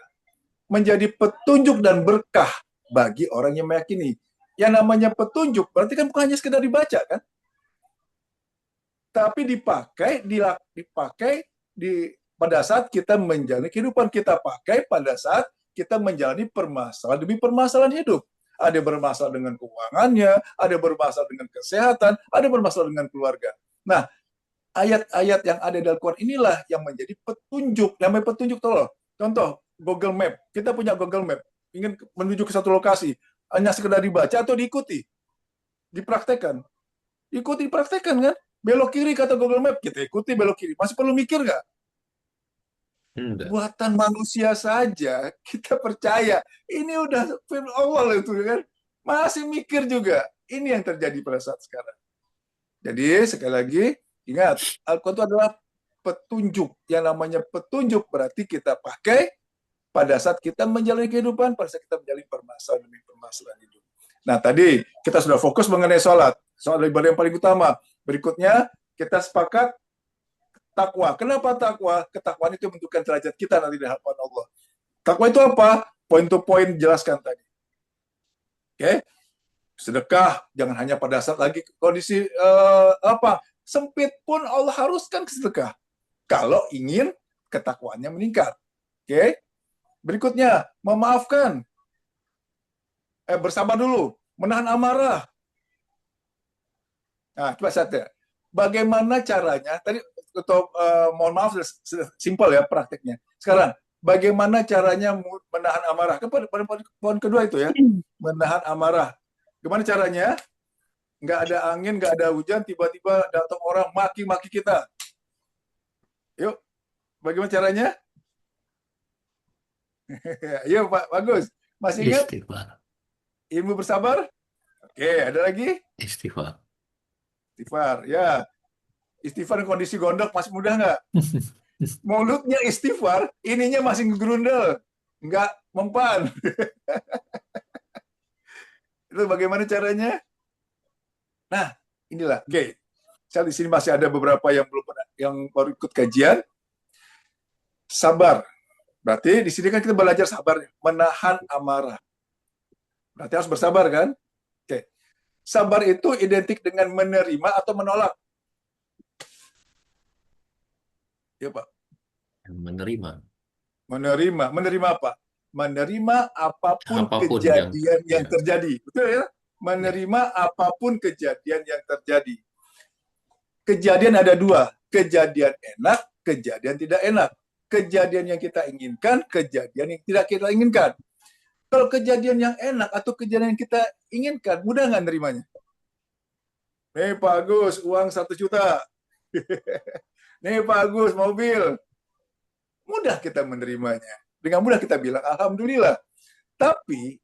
menjadi petunjuk dan berkah bagi orang yang meyakini. Yang namanya petunjuk berarti kan bukan hanya sekedar dibaca kan, tapi dipakai pada saat kita menjalani kehidupan, kita pakai pada saat kita menjalani permasalahan demi permasalahan hidup. Ada bermasalah dengan keuangannya, ada bermasalah dengan kesehatan, ada bermasalah dengan keluarga. Nah, ayat-ayat yang ada dalam Al-Quran inilah yang menjadi petunjuk. Namanya petunjuk, tolong. Contoh, Google Map. Kita punya Google Map. Ingin menuju ke satu lokasi. Hanya sekedar dibaca atau diikuti? Dipraktekkan. Ikuti, praktekkan kan? Belok kiri kata Google Map, kita ikuti belok kiri. Masih perlu mikir nggak? Buatan manusia saja, kita percaya. Ini udah firman Allah itu kan. Masih mikir juga. Ini yang terjadi pada saat sekarang. Jadi, sekali lagi, ingat, Al-Quran itu adalah petunjuk. Yang namanya petunjuk berarti kita pakai pada saat kita menjalani kehidupan, pada saat kita menjalani permasalahan demi permasalahan hidup. Nah, tadi kita sudah fokus mengenai sholat. Soal ibadah yang paling utama. Berikutnya, kita sepakat takwa. Kenapa takwa? Ketakwaan itu menentukan derajat kita nanti di hadapan Allah. Takwa itu apa? Poin to poin jelaskan tadi. Oke? Sedekah, jangan hanya pada saat lagi kondisi sempit pun Allah haruskan ke sedekah. Kalau ingin ketakwaannya meningkat. Oke? Berikutnya, memaafkan. Bersabar dulu, menahan amarah. Nah, coba saja. Bagaimana caranya? Tadi mohon maaf, simpel ya prakteknya. Sekarang, bagaimana caranya menahan amarah? Poin kedua itu ya, menahan amarah. Gimana caranya? Nggak ada angin, nggak ada hujan, tiba-tiba datang orang maki-maki kita. Yuk, bagaimana caranya? Yuk, Pak Bagus. Masih ingat? Istighfar. Ilmu bersabar? Oke, ada lagi? Istighfar. Istighfar, ya. Istighfar kondisi gondok masih mudah nggak? Mulutnya istighfar, ininya masih ngegrundel, nggak mempan. Itu bagaimana caranya? Nah, inilah. Oke, saya di sini masih ada beberapa yang belum pernah, yang baru ikut kajian. Sabar. Berarti di sini kan kita belajar sabar, menahan amarah. Berarti harus bersabar kan? Oke. Sabar itu identik dengan menerima atau menolak? Ya, Pak. Menerima. Menerima apa? Menerima apapun kejadian yang terjadi. Betul ya? Menerima apapun kejadian yang terjadi. Kejadian ada dua. Kejadian enak, kejadian tidak enak. Kejadian yang kita inginkan, kejadian yang tidak kita inginkan. Kalau kejadian yang enak atau kejadian yang kita inginkan, mudah nggak nerimanya? Nih Pak Agus, uang 1 juta. Nih Pak Agus, mobil. Mudah kita menerimanya. Dengan mudah kita bilang, Alhamdulillah. Tapi,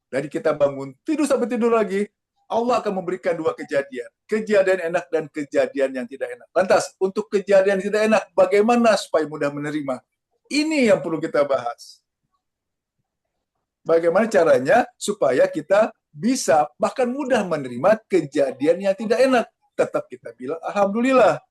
dari kita bangun, tidur sampai tidur lagi, Allah akan memberikan 2 kejadian. Kejadian enak dan kejadian yang tidak enak. Lantas, untuk kejadian yang tidak enak, bagaimana supaya mudah menerima? Ini yang perlu kita bahas. Bagaimana caranya supaya kita bisa bahkan mudah menerima kejadian yang tidak enak. Tetap kita bilang, Alhamdulillah.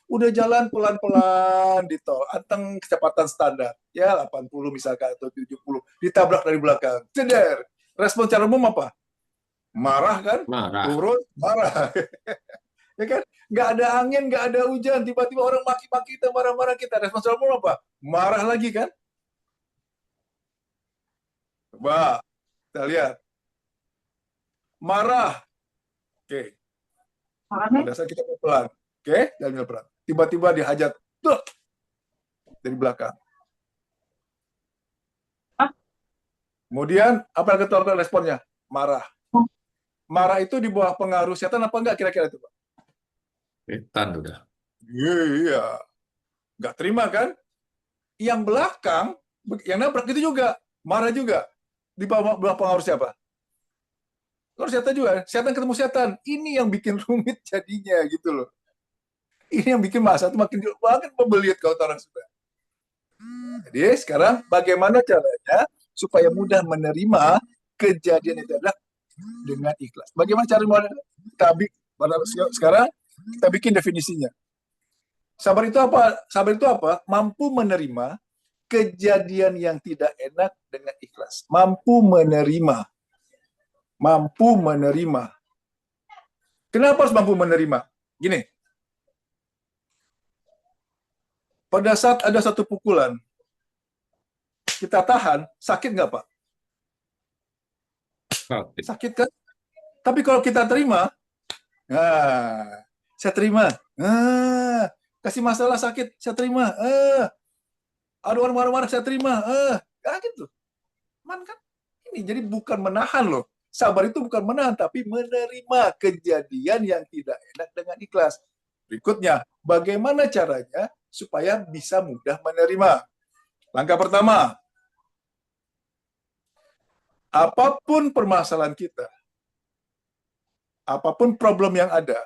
Udah jalan pelan-pelan di tol, anteng kecepatan standar, ya 80 misalkan atau 70, ditabrak dari belakang, ceder. Respon cara umum apa? Marah kan? Marah. Turun, marah. Ya kan? Nggak ada angin, nggak ada hujan, tiba-tiba orang maki-maki kita, marah-marah kita. Respon cara umum apa? Marah lagi kan? Coba kita lihat. Marah. Oke. Pada saat kita pelan. Oke, jalan pelan. Tiba-tiba dihajat dari belakang. Kemudian apa yang kita lakukan responnya? Marah. Marah itu di bawah pengaruh setan apa enggak kira-kira itu, Pak? Setan udah. Iya. Nggak terima kan? Yang belakang, yang nabrak itu juga. Marah juga. Di bawah pengaruh siapa? Kalau setan juga. Setan ketemu setan. Ini yang bikin rumit jadinya gitu loh. Ini yang bikin masa itu makin membelit kalau orang sudah. Jadi sekarang bagaimana caranya supaya mudah menerima kejadian itu adalah dengan ikhlas. Bagaimana cara sekarang kita bikin definisinya. Sabar itu apa? Sabar itu apa? Mampu menerima kejadian yang tidak enak dengan ikhlas. Mampu menerima. Mampu menerima. Kenapa harus mampu menerima? Gini. pada saat ada satu pukulan, kita tahan, sakit nggak Pak? Sakit kan? Tapi kalau kita terima, saya terima. Kasih masalah sakit, saya terima. Ada orang marah-marah, saya terima. Gitu. Kan? Ini jadi bukan menahan loh. Sabar itu bukan menahan, tapi menerima kejadian yang tidak enak dengan ikhlas. Berikutnya, bagaimana caranya supaya bisa mudah menerima? Langkah pertama, apapun permasalahan kita, apapun problem yang ada,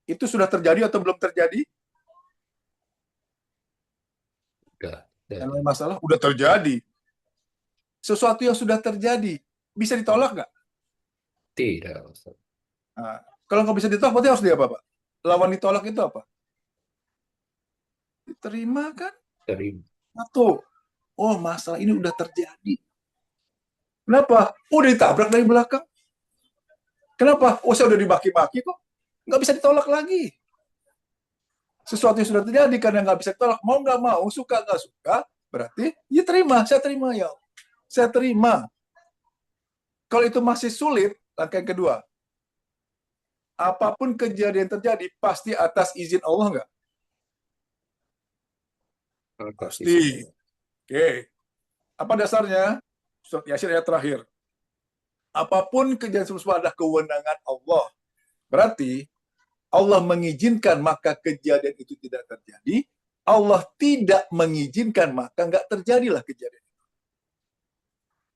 itu sudah terjadi atau belum terjadi? Yang masalah udah terjadi. Sesuatu yang sudah terjadi, bisa ditolak nggak? Tidak. Nah, kalau nggak bisa ditolak, berarti harus dia apa, Pak? Lawan ditolak itu apa? Diterima kan? Terima. Satu, oh masalah ini udah terjadi. Kenapa? Udah ditabrak dari belakang. Kenapa? Oh saya udah dimaki-maki kok. Nggak bisa ditolak lagi. Sesuatu yang sudah terjadi karena nggak bisa ditolak. Mau nggak mau, suka nggak suka, berarti ya terima. Saya terima ya. Saya terima. Kalau itu masih sulit, langkah yang kedua. Apapun kejadian terjadi, pasti atas izin Allah nggak? Pasti. Oke. Apa dasarnya? Surat Yasin ayat terakhir. Apapun kejadian tersebut adalah kewenangan Allah. Berarti Allah mengizinkan maka kejadian itu tidak terjadi. Allah tidak mengizinkan maka nggak terjadilah kejadian itu.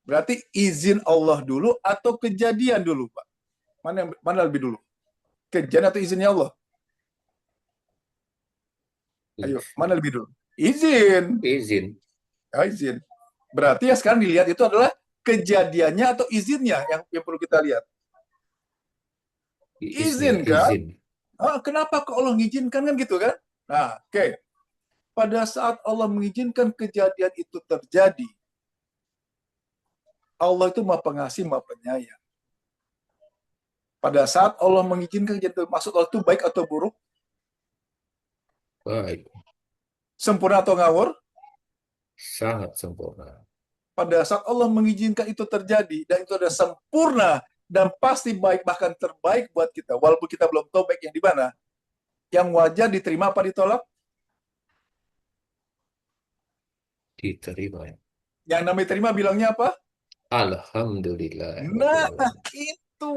Berarti izin Allah dulu atau kejadian dulu, Pak? Mana lebih dulu? Kejadian atau izinnya Allah? Ayo, mana lebih dulu? Izin. Izin. Ya, izin. Berarti yang sekarang dilihat itu adalah kejadiannya atau izinnya yang perlu kita lihat. Izin kan? Izin. Kenapa kok Allah mengizinkan kan gitu kan? Nah, oke. Pada saat Allah mengizinkan kejadian itu terjadi, Allah itu Maha Pengasih, Maha Penyayang. Pada saat Allah mengizinkan kejadian itu, maksud Allah itu baik atau buruk? Baik. Sempurna atau ngawur? Sangat sempurna. Pada saat Allah mengizinkan itu terjadi, dan itu ada sempurna, dan pasti baik, bahkan terbaik buat kita, walaupun kita belum tahu baik yang di mana, yang wajar diterima apa ditolak? Diterima. Yang namanya terima bilangnya apa? Alhamdulillah. Nah, itu.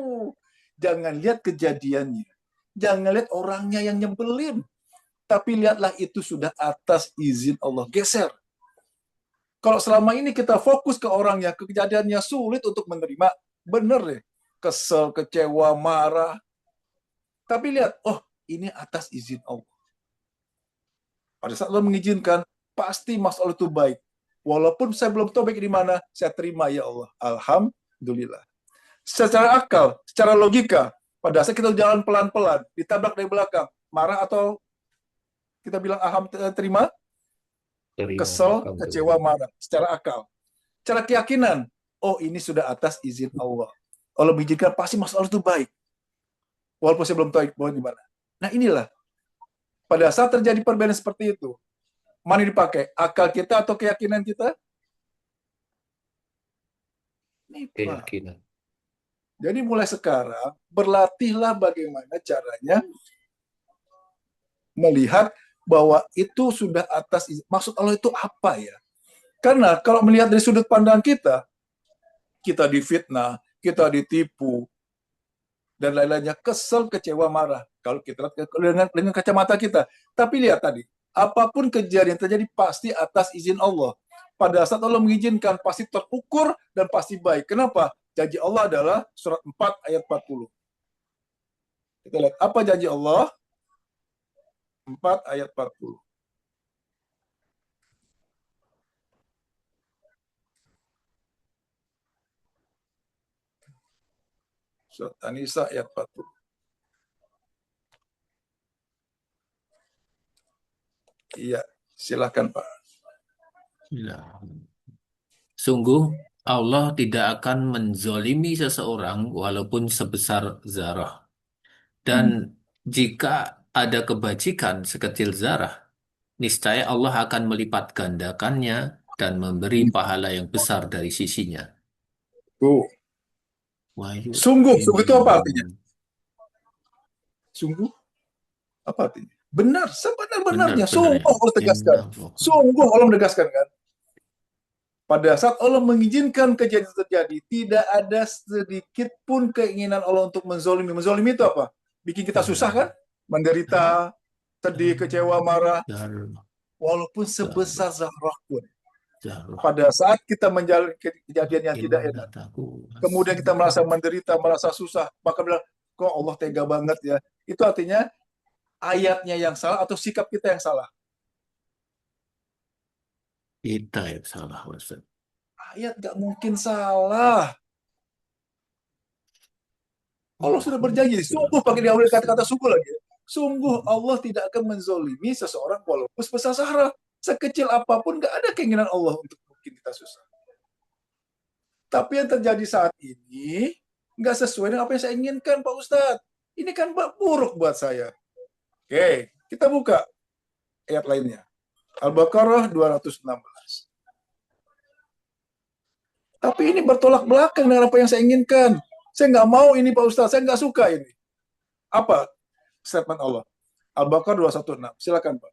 Jangan lihat kejadiannya. Jangan lihat orangnya yang nyebelin. Tapi lihatlah itu sudah atas izin Allah. Geser. Kalau selama ini kita fokus ke orangnya, ke kejadiannya sulit untuk menerima, bener deh. Kesel, kecewa, marah. Tapi lihat, oh ini atas izin Allah. Pada saat Allah mengizinkan, pasti masalah itu baik. Walaupun saya belum tahu baik di mana, saya terima ya Allah. Alhamdulillah. Secara akal, secara logika, pada saat kita jalan pelan-pelan, ditabrak dari belakang, marah atau kita bilang terima? Terima. Kesel, kecewa, marah. Secara akal. Secara keyakinan, oh ini sudah atas izin Allah. Allah mengizinkan pasti masalah itu baik. Walaupun saya belum tahu di mana. Nah inilah, pada saat terjadi perbedaan seperti itu, mana dipakai? Akal kita atau keyakinan kita? Ini, Keyakinan. Jadi mulai sekarang, berlatihlah bagaimana caranya melihat bahwa itu sudah atas izin. Maksud Allah itu apa ya? Karena kalau melihat dari sudut pandang kita difitnah, kita ditipu, dan lain-lainnya, kesel, kecewa, marah. Kalau kita lihat dengan kacamata kita. Tapi lihat tadi, apapun kejadian yang terjadi pasti atas izin Allah. Pada saat Allah mengizinkan, pasti terukur dan pasti baik. Kenapa? Janji Allah adalah surat 4 ayat 40. Kita lihat, apa janji Allah? 4 ayat 40. Surat An-Nisa ayat 40. Iya, silakan Pak. Sungguh Allah tidak akan menzolimi seseorang walaupun sebesar zarah. Dan jika ada kebajikan sekecil zarah, niscaya Allah akan melipat gandakannya dan memberi pahala yang besar dari sisinya. Tuh. Wahyu Sungguh, ini sungguh itu apa artinya? Sungguh apa artinya? Benar, sebenar-benarnya. benar-benar Sungguh ya. Allah tegaskan. Inna Sungguh Allah menegaskan kan. Pada saat Allah mengizinkan kejadian terjadi, tidak ada sedikit pun keinginan Allah untuk menzolimi. Menzolimi itu apa? Bikin kita susah kan? Menderita, sedih, kecewa, marah. Walaupun sebesar zarah pun. Pada saat kita menjalani kejadian yang tidak enak, kemudian kita merasa menderita, merasa susah, maka bilang, kok Allah tega banget ya. Itu artinya ayatnya yang salah atau sikap kita yang salah. Kita yang salah, Ustaz. Ayat gak mungkin salah. Allah sudah berjanji, sungguh pakai diawali kata-kata sungguh lagi. Sungguh Allah tidak akan menzolimi seseorang walaupun sebesar zarah. Sekecil apapun gak ada keinginan Allah untuk bikin kita susah. Tapi yang terjadi saat ini nggak sesuai dengan apa yang saya inginkan, Pak Ustadz. Ini kan buruk buat saya. Oke, kita buka ayat lainnya. Al-Baqarah 216. Tapi ini bertolak belakang dengan apa yang saya inginkan. Saya nggak mau ini, Pak Ustadz. Saya nggak suka ini. Apa statement Allah? Al-Baqarah 216. Silakan, Pak.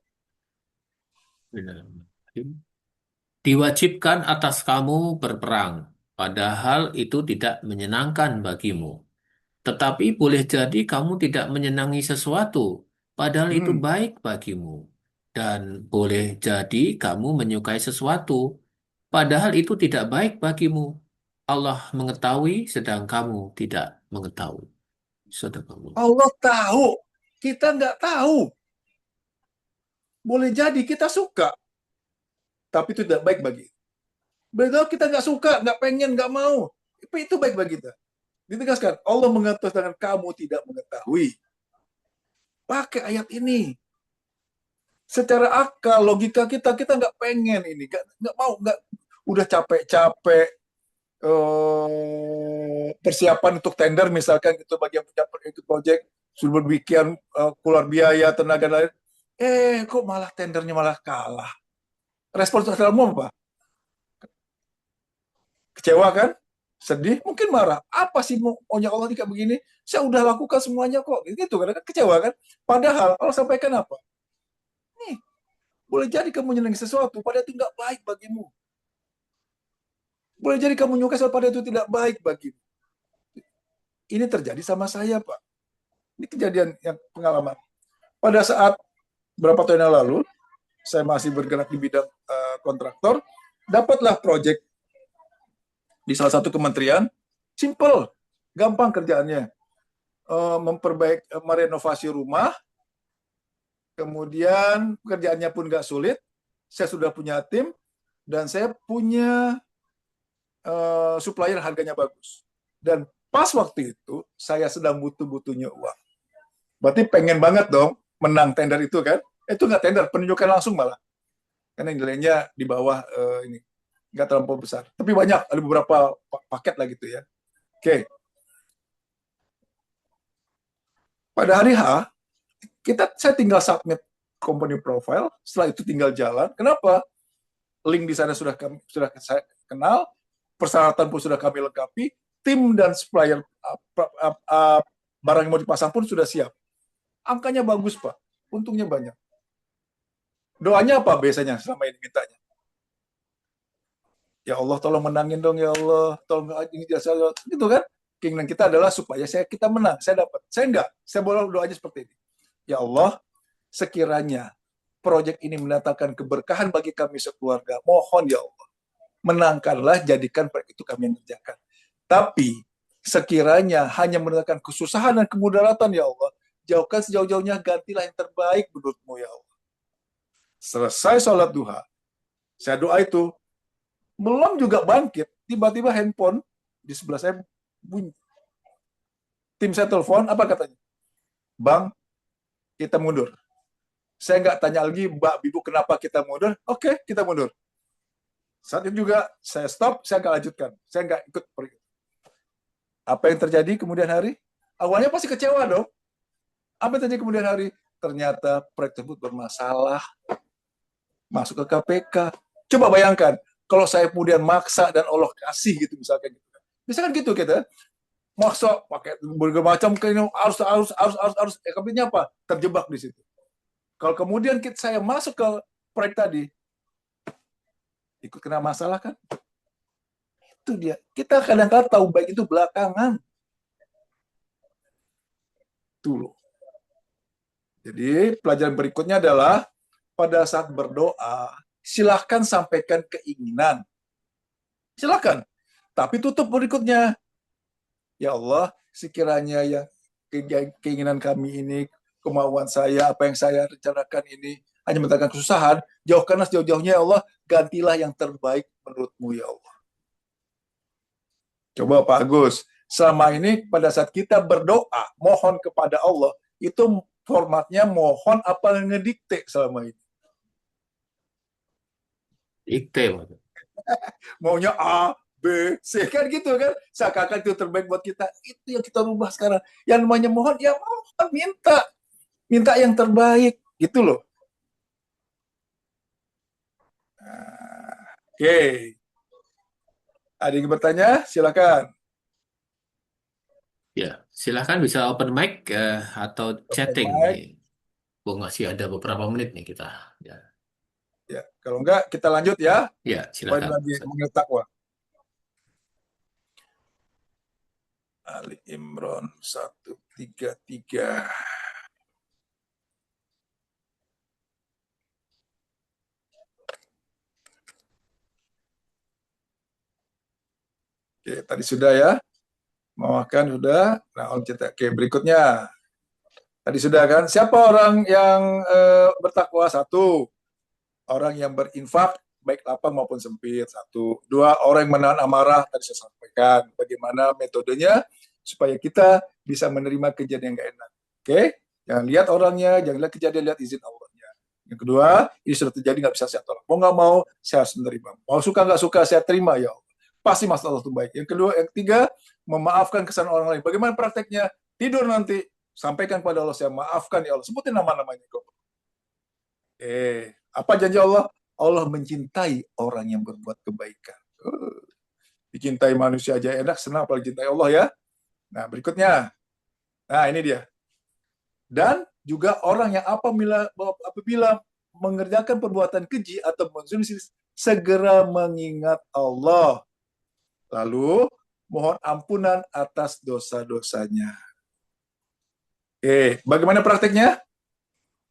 Diwajibkan atas kamu berperang, padahal itu tidak menyenangkan bagimu. Tetapi boleh jadi kamu tidak menyenangi sesuatu, padahal itu baik bagimu. Dan boleh jadi kamu menyukai sesuatu, padahal itu tidak baik bagimu. Allah mengetahui, sedang kamu tidak mengetahui. Sadaqallah. Allah tahu, kita nggak tahu. Boleh jadi kita suka, tapi itu tidak baik bagi. Betul, kita nggak suka, nggak pengen, nggak mau. Tapi itu baik bagi kita. Ditegaskan, Allah mengetahui dengan kamu tidak mengetahui. Pakai ayat ini. Secara akal, logika kita nggak pengen ini, nggak mau, nggak udah capek-capek persiapan untuk tender misalkan gitu bagi yang punya itu project sudah berbikin keluar biaya tenaga lain, kok malah tendernya malah kalah. Respon sosialmu apa? Kecewa kan? Sedih, mungkin marah. Apa sih maunya Allah tidak begini? Saya udah lakukan semuanya kok. Gitu kan? Kecewa kan? Padahal Allah sampaikan apa? Nih, boleh jadi kamu menyenangi sesuatu, padahal itu nggak baik bagimu. Boleh jadi kamu menyukai sesuatu, padahal itu tidak baik bagimu. Ini terjadi sama saya, Pak. Ini kejadian yang pengalaman. Pada saat berapa tahun yang lalu, saya masih bergerak di bidang kontraktor, dapatlah proyek di salah satu kementerian, simple, gampang kerjaannya. Merenovasi rumah, kemudian pekerjaannya pun nggak sulit, saya sudah punya tim, dan saya punya supplier harganya bagus. Dan pas waktu itu, saya sedang butuh-butuhnya uang. Berarti pengen banget dong menang tender itu kan? Itu nggak tender, penunjukan langsung malah. Karena nilainya di bawah ini. Nggak terlalu besar. Tapi banyak, ada beberapa paket lah gitu ya. Oke. Pada hari H, saya tinggal submit company profile, setelah itu tinggal jalan. Kenapa? Link di sana sudah saya kenal, persyaratan pun sudah kami lengkapi, tim dan supplier barang yang mau dipasang pun sudah siap. Angkanya bagus, Pak. Untungnya banyak. Doanya apa biasanya selama ini mintanya? Ya Allah, tolong menangin dong ya Allah, tolong ini jasa gitu kan? Keinginan kita adalah supaya kita menang, saya dapat. Saya enggak, saya boleh doanya seperti ini. Ya Allah, sekiranya proyek ini mendatangkan keberkahan bagi kami sekeluarga, mohon ya Allah, menangkanlah, jadikan proyek itu kami yang kerjakan. Tapi sekiranya hanya mendatangkan kesusahan dan kemudaratan ya Allah, jauhkan sejauh-jauhnya, gantilah yang terbaik menurutmu ya Allah. Selesai sholat duha, saya doa itu, belum juga bangkit, tiba-tiba handphone di sebelah saya bunyi. Tim saya telepon, apa katanya? Bang, kita mundur. Saya nggak tanya lagi, Mbak, Bibu, kenapa kita mundur? Oke, kita mundur. Saat itu juga saya stop, saya nggak lanjutkan. Saya nggak ikut pergi. Apa yang terjadi kemudian hari? Awalnya pasti kecewa dong. Apa yang terjadi kemudian hari? Ternyata proyek tersebut bermasalah. masuk ke KPK. Coba bayangkan, kalau saya kemudian maksa dan Allah kasih gitu misalkan. Misalkan gitu kita, maksa pakai berbagai macam harus, akhirnya apa? Terjebak di situ. Kalau kemudian saya masuk ke proyek tadi, ikut kena masalah kan? Itu dia. Kita kadang-kadang tahu baik itu belakangan. Itu loh. Jadi pelajaran berikutnya adalah pada saat berdoa, silahkan sampaikan keinginan. Silahkan. Tapi tutup berikutnya. Ya Allah, sekiranya yang keinginan kami ini, kemauan saya, apa yang saya rencanakan ini, hanya mendatangkan kesusahan, jauhkanlah sejauh-jauhnya ya Allah, gantilah yang terbaik menurut-Mu ya Allah. Coba Pak Agus, selama ini pada saat kita berdoa, mohon kepada Allah, itu formatnya mohon apa ngedikte selama ini? Dikte, Pak. Maunya A, B, C, kan gitu kan? Seakan-akan itu terbaik buat kita. Itu yang kita rubah sekarang. Yang namanya mohon, ya mohon, minta. Minta yang terbaik. Gitu loh. Oke. Ada yang bertanya? Silakan. Ya, silahkan bisa open mic atau chatting mic. nih. Bung, masih ada beberapa menit nih kita. Ya, Ya, kalau enggak kita lanjut ya. ya Kembali silakan. lagi mengenai takwa. Ali Imran 133. Oke, tadi sudah ya. Memakan sudah. Nah, oke, berikutnya. Tadi sudah kan. Siapa orang yang bertakwa? Satu. Orang yang berinfak baik lapang maupun sempit. Satu. Dua, orang yang menahan amarah. Tadi saya sampaikan bagaimana metodenya supaya kita bisa menerima kejadian yang gak enak. Oke? Jangan lihat orangnya, jangan lihat kejadian, lihat izin Allahnya. Yang kedua, ini sudah terjadi nggak bisa saya tolak. Mau nggak mau, saya harus menerima. Mau suka nggak suka, saya terima ya Allah. Pasti masalah itu baik. Yang kedua, yang ketiga, memaafkan kesalahan orang lain. Bagaimana prakteknya? Tidur nanti, sampaikan kepada Allah, saya maafkan ya Allah. Sebutin nama-namanya. Apa janji Allah? Allah mencintai orang yang berbuat kebaikan. Dicintai manusia aja enak, senang apalagi cintai Allah ya. Nah, berikutnya. Nah, ini dia. Dan juga orang yang apabila mengerjakan perbuatan keji atau menzalimi segera mengingat Allah. Lalu mohon ampunan atas dosa-dosanya. Bagaimana prakteknya?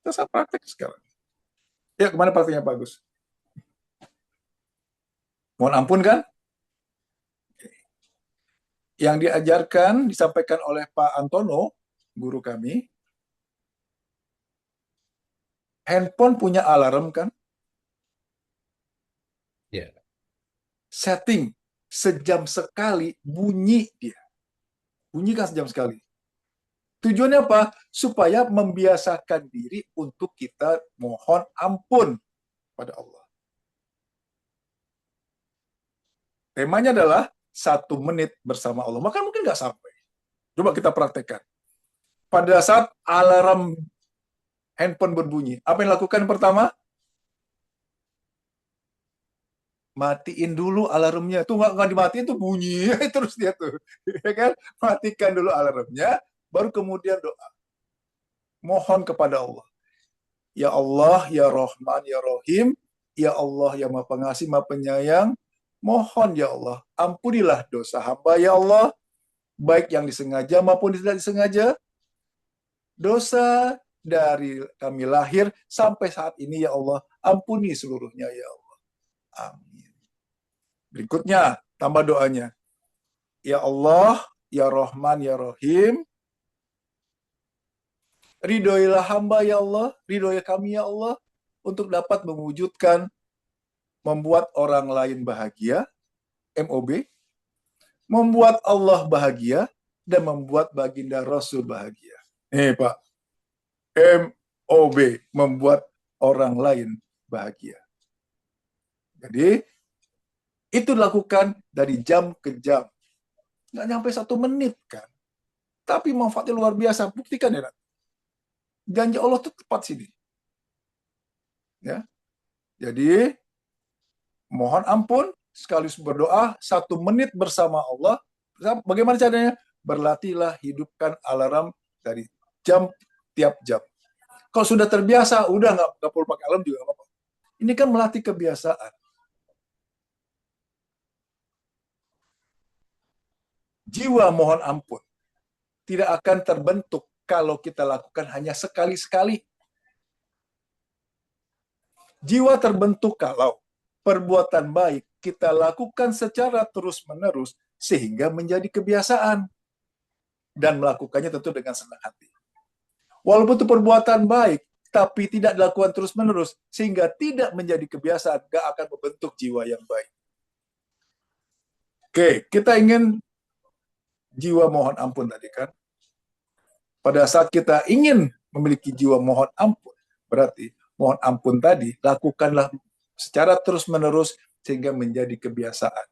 Kita praktek sekarang. Ya, kemana prakteknya Pak Agus? Mohon ampun kan? Yang diajarkan, disampaikan oleh Pak Antono, guru kami, handphone punya alarm kan? Ya. Setting sejam sekali bunyi dia. Bunyi kan sejam sekali. Tujuannya apa? Supaya membiasakan diri untuk kita mohon ampun pada Allah. Temanya adalah 1 menit bersama Allah. Maka mungkin nggak sampai. Coba kita praktekkan. Pada saat alarm handphone berbunyi, apa yang lakukan pertama? Matiin dulu alarmnya. Tuh nggak dimatiin tuh bunyi terus dia tuh, ya kan? Matikan dulu alarmnya, baru kemudian doa. Mohon kepada Allah. Ya Allah, ya Rahman, ya Rahim, ya Allah, ya Maha Pengasih, Maha Penyayang, mohon ya Allah, ampunilah dosa hamba ya Allah, baik yang disengaja maupun tidak disengaja, dosa dari kami lahir sampai saat ini ya Allah, ampuni seluruhnya ya Allah. Amin. Berikutnya, tambah doanya. Ya Allah, ya Rahman, ya Rahim, ridhoilah hamba ya Allah, ridhoi kami ya Allah, untuk dapat mewujudkan, membuat orang lain bahagia, MOB, membuat Allah bahagia, dan membuat baginda Rasul bahagia. Pak, MOB, membuat orang lain bahagia. Jadi, itu dilakukan dari jam ke jam. Nggak nyampe 1 menit kan. Tapi manfaatnya luar biasa. Buktikan ya. Janji Allah itu tepat sini. Ya. Jadi, mohon ampun, sekaligus berdoa, 1 menit bersama Allah. Bagaimana caranya? Berlatihlah hidupkan alarm dari jam tiap jam. Kalau sudah terbiasa, udah nggak perlu pakai alarm juga nggak apa-apa. Ini kan melatih kebiasaan. Jiwa mohon ampun tidak akan terbentuk kalau kita lakukan hanya sekali-sekali. Jiwa terbentuk kalau perbuatan baik kita lakukan secara terus-menerus sehingga menjadi kebiasaan. Dan melakukannya tentu dengan senang hati. Walaupun itu perbuatan baik, tapi tidak dilakukan terus-menerus, sehingga tidak menjadi kebiasaan, gak akan membentuk jiwa yang baik. Oke, kita ingin jiwa mohon ampun tadi kan. Pada saat kita ingin memiliki jiwa mohon ampun, berarti mohon ampun tadi, lakukanlah secara terus-menerus sehingga menjadi kebiasaan.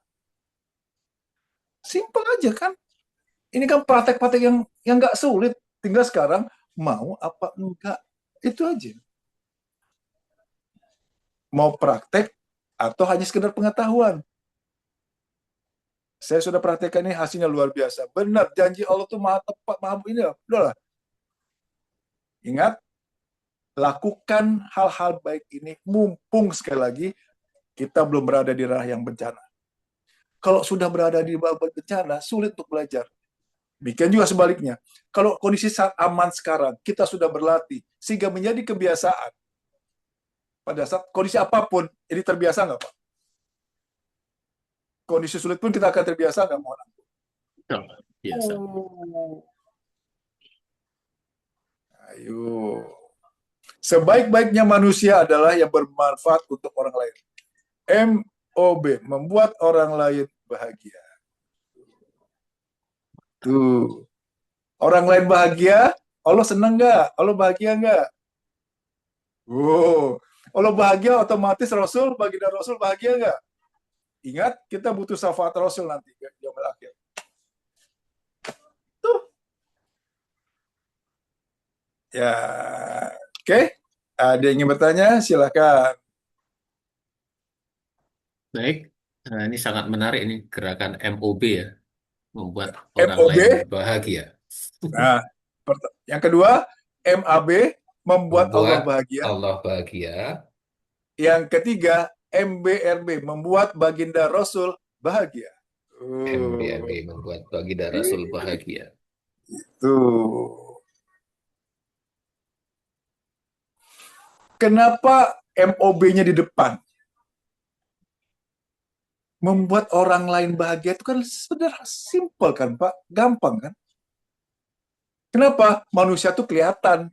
Simpel aja kan. Ini kan praktek-praktek yang nggak sulit. Tinggal sekarang mau apa enggak. Itu aja. Mau praktek atau hanya sekedar pengetahuan. Saya sudah praktekkan ini, hasilnya luar biasa. Benar, janji Allah itu maha tepat, maha ini. Udahlah. Ingat, lakukan hal-hal baik ini mumpung sekali lagi kita belum berada di ranah yang bencana. Kalau sudah berada di bawah bencana, sulit untuk belajar. Demikian juga sebaliknya. Kalau kondisi saat aman sekarang, kita sudah berlatih, sehingga menjadi kebiasaan. Pada saat kondisi apapun, jadi terbiasa nggak Pak? Kondisi sulit pun kita akan terbiasa nggak? Mohon ampun. Biasa. Ayo. Sebaik-baiknya manusia adalah yang bermanfaat untuk orang lain. MOB, membuat orang lain bahagia. Tuh. Orang lain bahagia, Allah senang nggak? Allah bahagia nggak? Oh, Allah bahagia, otomatis Rasul, baginda Rasul bahagia nggak? Ingat, kita butuh syafaat Rasul nanti di yaumil akhir. Tuh. Ya, oke. Ada yang ingin bertanya? Silakan. Baik, ini sangat menarik ini gerakan MOB ya, membuat orang MOB. lain bahagia. Nah, yang kedua, MAB, membuat Allah bahagia. Allah bahagia. Yang ketiga, MBRB, membuat baginda Rasul bahagia. MBRB, membuat baginda Rasul bahagia. Tuh. Kenapa MOB-nya di depan? Membuat orang lain bahagia itu kan sederhana, simple kan Pak, gampang kan? Kenapa? Manusia tuh kelihatan.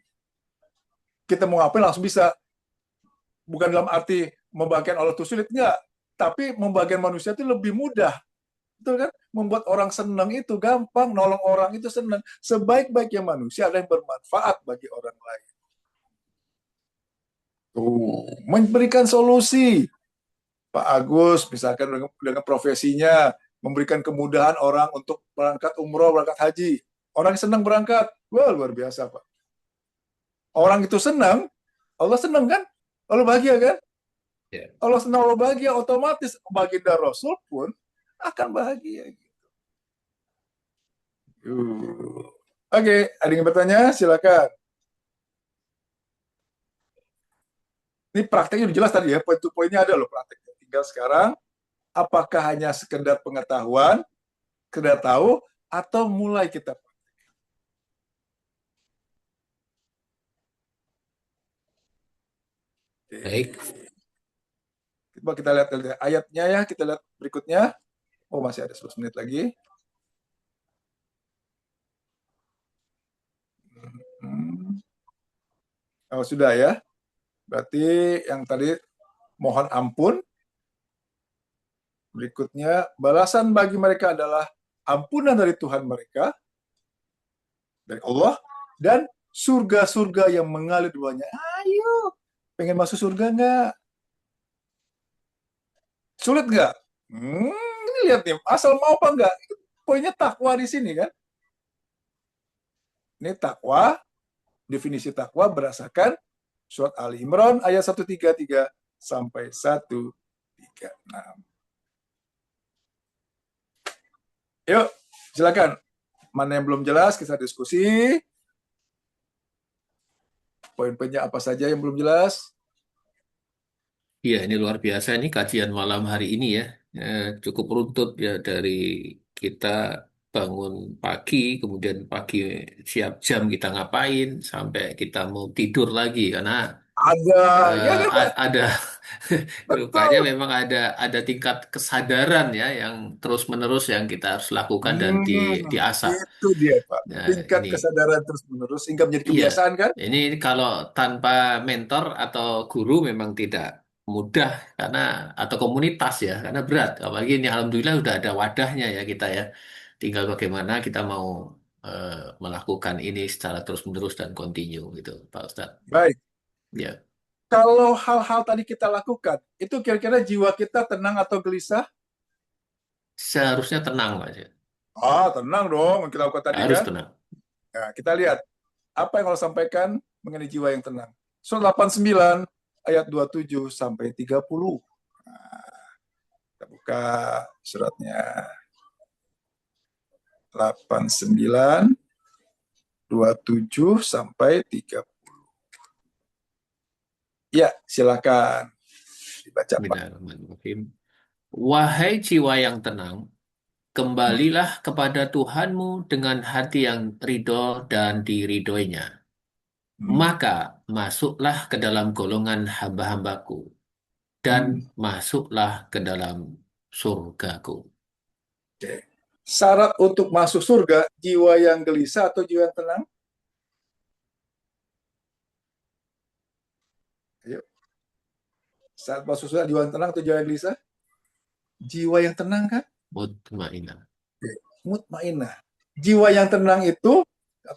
Kita mau ngapain langsung bisa. Bukan dalam arti membahagiakan Allah itu sulit, enggak. Tapi membahagiakan manusia itu lebih mudah. Betul kan? Membuat orang senang itu gampang, nolong orang itu senang. Sebaik-baiknya manusia adalah yang bermanfaat bagi orang lain. Tuh, memberikan solusi. Pak Agus, misalkan dengan profesinya, memberikan kemudahan orang untuk berangkat umroh, berangkat haji. Orang senang berangkat, wah luar biasa Pak. Orang itu senang, Allah senang kan? Allah bahagia kan? Yeah. Allah senang, Allah bahagia, otomatis baginda Rasul pun akan bahagia. Oke, ada yang bertanya? Silakan. Ini prakteknya udah jelas tadi ya, poin-poinnya ada loh prakteknya. Tinggal sekarang, apakah hanya sekedar pengetahuan, sekedar tahu, atau mulai kita praktek. Baik. Coba kita lihat ayatnya ya, kita lihat berikutnya. Oh, masih ada 11 menit lagi. Oh, sudah ya. Berarti yang tadi mohon ampun. Berikutnya, balasan bagi mereka adalah ampunan dari Tuhan mereka, dari Allah, dan surga-surga yang mengalir di bawahnya. Ayo, pengen masuk surga nggak? Sulit nggak? Ini lihat nih, asal mau apa nggak? Poinnya takwa di sini kan? Ini takwa, definisi takwa berdasarkan surat Ali Imran ayat 133 sampai 136. Yuk, silakan. Mana yang belum jelas kita diskusi. Poin-poinnya apa saja yang belum jelas? Iya, ini luar biasa ini kajian malam hari ini ya. Cukup runtut ya dari kita bangun pagi, kemudian pagi siap jam kita ngapain, sampai kita mau tidur lagi karena Ada, ya kan Pak? ada rupanya Betul. memang ada tingkat kesadaran ya yang terus-menerus yang kita harus lakukan dan diasah. Itu dia Pak. Nah, Tingkat ini kesadaran terus menerus hingga menjadi iya, kebiasaan kan? ini kalau tanpa mentor atau guru memang tidak mudah karena atau komunitas ya, karena berat. Apalagi ini alhamdulillah udah ada wadahnya ya kita ya. Tinggal bagaimana kita mau eh, melakukan ini secara terus-menerus dan kontinu gitu, Pak Ustadz. Baik. Ya, Kalau hal-hal tadi kita lakukan, itu kira-kira jiwa kita tenang atau gelisah? seharusnya tenang Pak. Tenang dong yang kita lakukan tadi Harus kan. tenang. Nah, kita lihat apa yang Allah sampaikan mengenai jiwa yang tenang. Surat 89 ayat 27 sampai 30. Nah, kita buka suratnya. 89 27 sampai 30. Ya, silakan dibaca Pak. Bismillahirrahmanirrahim. Wahai jiwa yang tenang, kembalilah kepada Tuhanmu dengan hati yang ridho dan diridhoinya. Maka masuklah ke dalam golongan hamba-hambaku dan masuklah ke dalam surgaku. Oke. Syarat untuk masuk surga, jiwa yang gelisah atau jiwa yang tenang? Ayo. Saat masuk surga, jiwa yang tenang atau jiwa yang gelisah? Jiwa yang tenang kan? Mutmainah. Mutmainah. Jiwa yang tenang itu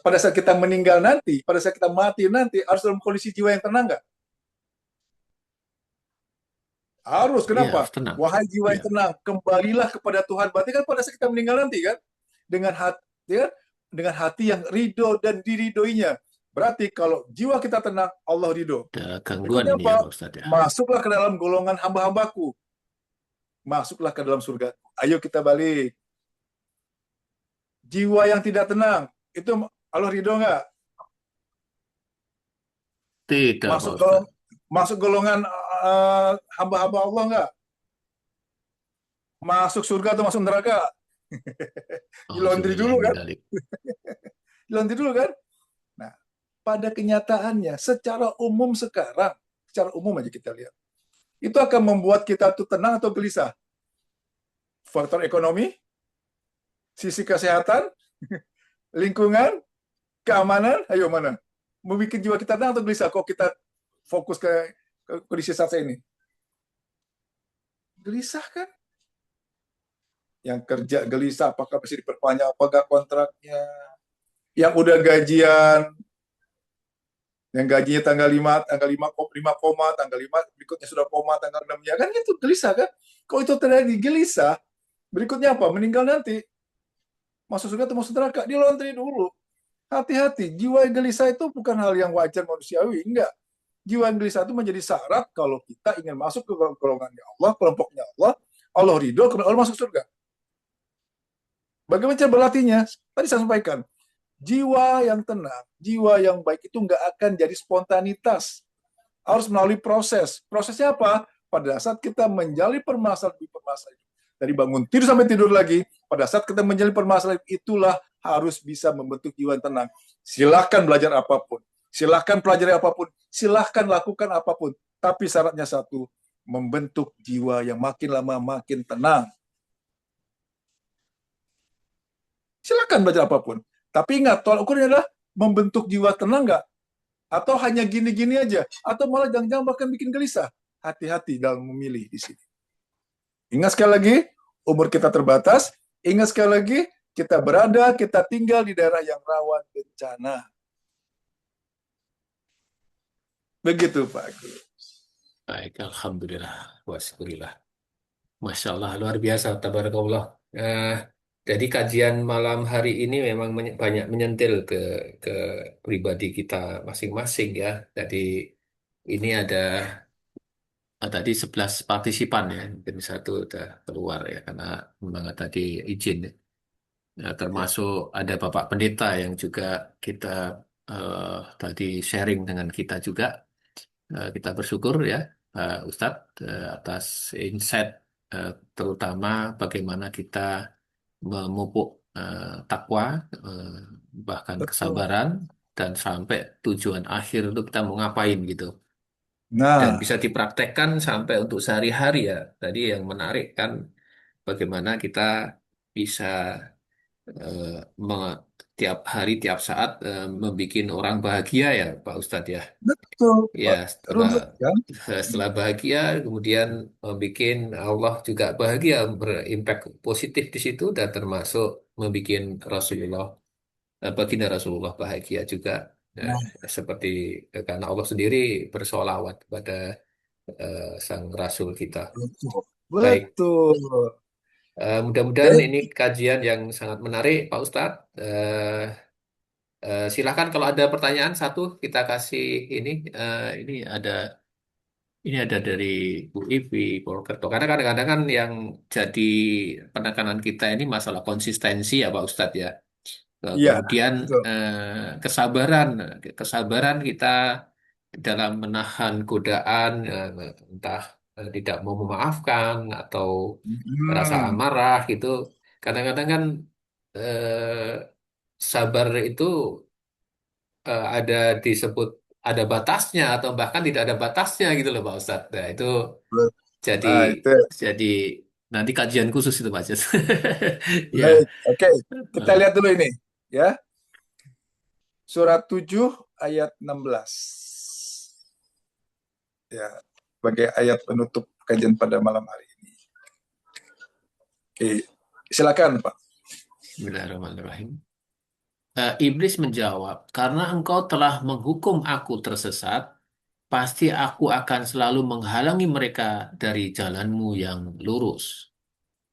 pada saat kita meninggal nanti, pada saat kita mati nanti, harus dalam kondisi jiwa yang tenang nggak? Harus. Iya, Kenapa? harus tenang. Wahai jiwa yang Iya. tenang, kembalilah kepada Tuhan. Berarti kan pada saat kita meninggal nanti kan, dengan hati, ya, dengan hati yang ridho dan diridhoinya. Berarti kalau jiwa kita tenang, Allah ridho. Ada gangguan Berikutnya ini ya apa? Pak Ustadz ya. Masuklah ke dalam golongan hamba-hambaku. Masuklah ke dalam surga. Ayo kita balik. Jiwa yang tidak tenang, itu Allah ridho nggak? Tidak Pak Masuk Ustadz. masuk golongan hamba-hamba Allah nggak? Masuk surga atau masuk neraka? Di laundry dulu kan? Di laundry dulu kan? Nah, pada kenyataannya, secara umum sekarang, secara umum aja kita lihat, itu akan membuat kita tuh tenang atau gelisah. Faktor ekonomi, sisi kesehatan, lingkungan, keamanan, ayo mana? Membuat jiwa kita tenang atau gelisah? Kok kita fokus ke kondisi saat ini? Gelisah kan? Yang kerja gelisah, apakah bisa diperpanjang apa enggak kontraknya? Yang udah gajian, yang gajinya tanggal 5, tanggal 5 berikutnya sudah koma, tanggal 6-nya, kan itu gelisah kan? Kalau itu terjadi gelisah, berikutnya apa? Meninggal nanti. Masuk surga atau masuk neraka? Di laundry dulu. Hati-hati, jiwa yang gelisah itu bukan hal yang wajar manusiawi, enggak. Jiwa yang gelisah itu menjadi syarat kalau kita ingin masuk ke golongannya Allah, kelompoknya Allah, Allah ridho, kemudian Allah masuk surga. Bagaimana cara berlatihnya? Tadi saya sampaikan, jiwa yang tenang, jiwa yang baik itu nggak akan jadi spontanitas. Harus melalui proses. Prosesnya apa? Pada saat kita menjalani permasalahan dari bangun tidur sampai tidur lagi, pada saat kita menjalani permasalahan itulah harus bisa membentuk jiwa yang tenang. Silahkan belajar apapun, silahkan pelajari apapun, silahkan lakukan apapun. Tapi syaratnya satu, membentuk jiwa yang makin lama makin tenang. Silakan belajar apapun. Tapi ingat, tolak ukurnya adalah membentuk jiwa tenang nggak? Atau hanya gini-gini aja? Atau malah jangan-jangan bahkan bikin gelisah? Hati-hati dalam memilih di sini. Ingat sekali lagi, umur kita terbatas. Ingat sekali lagi, kita tinggal di daerah yang rawan bencana. Begitu Pak Agus. Baik, alhamdulillah, wasyukurillah. Masya Allah, luar biasa, tabarakallah. Jadi kajian malam hari ini memang banyak menyentil ke pribadi kita masing-masing ya. Jadi ini ada tadi 11 partisipan ya, mungkin satu udah keluar ya karena memang tadi izin ya. Ya, Ya, termasuk ada Bapak Pendeta yang juga kita tadi sharing dengan kita juga. Kita bersyukur ya, Ustadz, atas insight terutama bagaimana kita memupuk takwa, eh, bahkan betul. kesabaran, dan sampai tujuan akhir itu kita mau ngapain gitu. Dan Nah, bisa dipraktekkan sampai untuk sehari-hari ya. Tadi yang menarik kan bagaimana kita bisa eh, me- tiap hari, tiap saat membuat orang bahagia ya, Pak Ustadz ya. betul, Ya, Pak. Runut kan? setelah bahagia, kemudian membuat Allah juga bahagia, berimpact positif di situ, dan termasuk membuat Rasulullah, baginda Rasulullah bahagia juga. Nah, Nah, seperti karena Allah sendiri bersolawat kepada sang Rasul kita. betul. Baik, Betul. mudah-mudahan Jadi, ini kajian yang sangat menarik, Pak Ustadz. Silakan kalau ada pertanyaan satu kita kasih ini. Ini ada dari Bu Ivi Purwokerto. Karena kadang-kadang kan yang jadi penekanan kita ini masalah konsistensi ya Pak Ustadz ya. iya, Kemudian betul. kesabaran, kesabaran kita dalam menahan godaan, entah tidak mau memaafkan atau rasa Hmm, amarah gitu. Kadang-kadang kan eh, sabar itu ada disebut ada batasnya atau bahkan tidak ada batasnya gitu loh Pak Ustadz. Nah itu betul. jadi Nah, itu. jadi nanti kajian khusus itu Pak Jess. Ya. Baik, oke. Kita Eh, lihat dulu ini, ya. Surat 7 ayat 16. Ya, sebagai ayat penutup kajian pada malam hari ini. Oke, silakan, Pak. Bismillahirrahmanirrahim. Iblis menjawab, karena engkau telah menghukum aku tersesat, pasti aku akan selalu menghalangi mereka dari jalanmu yang lurus.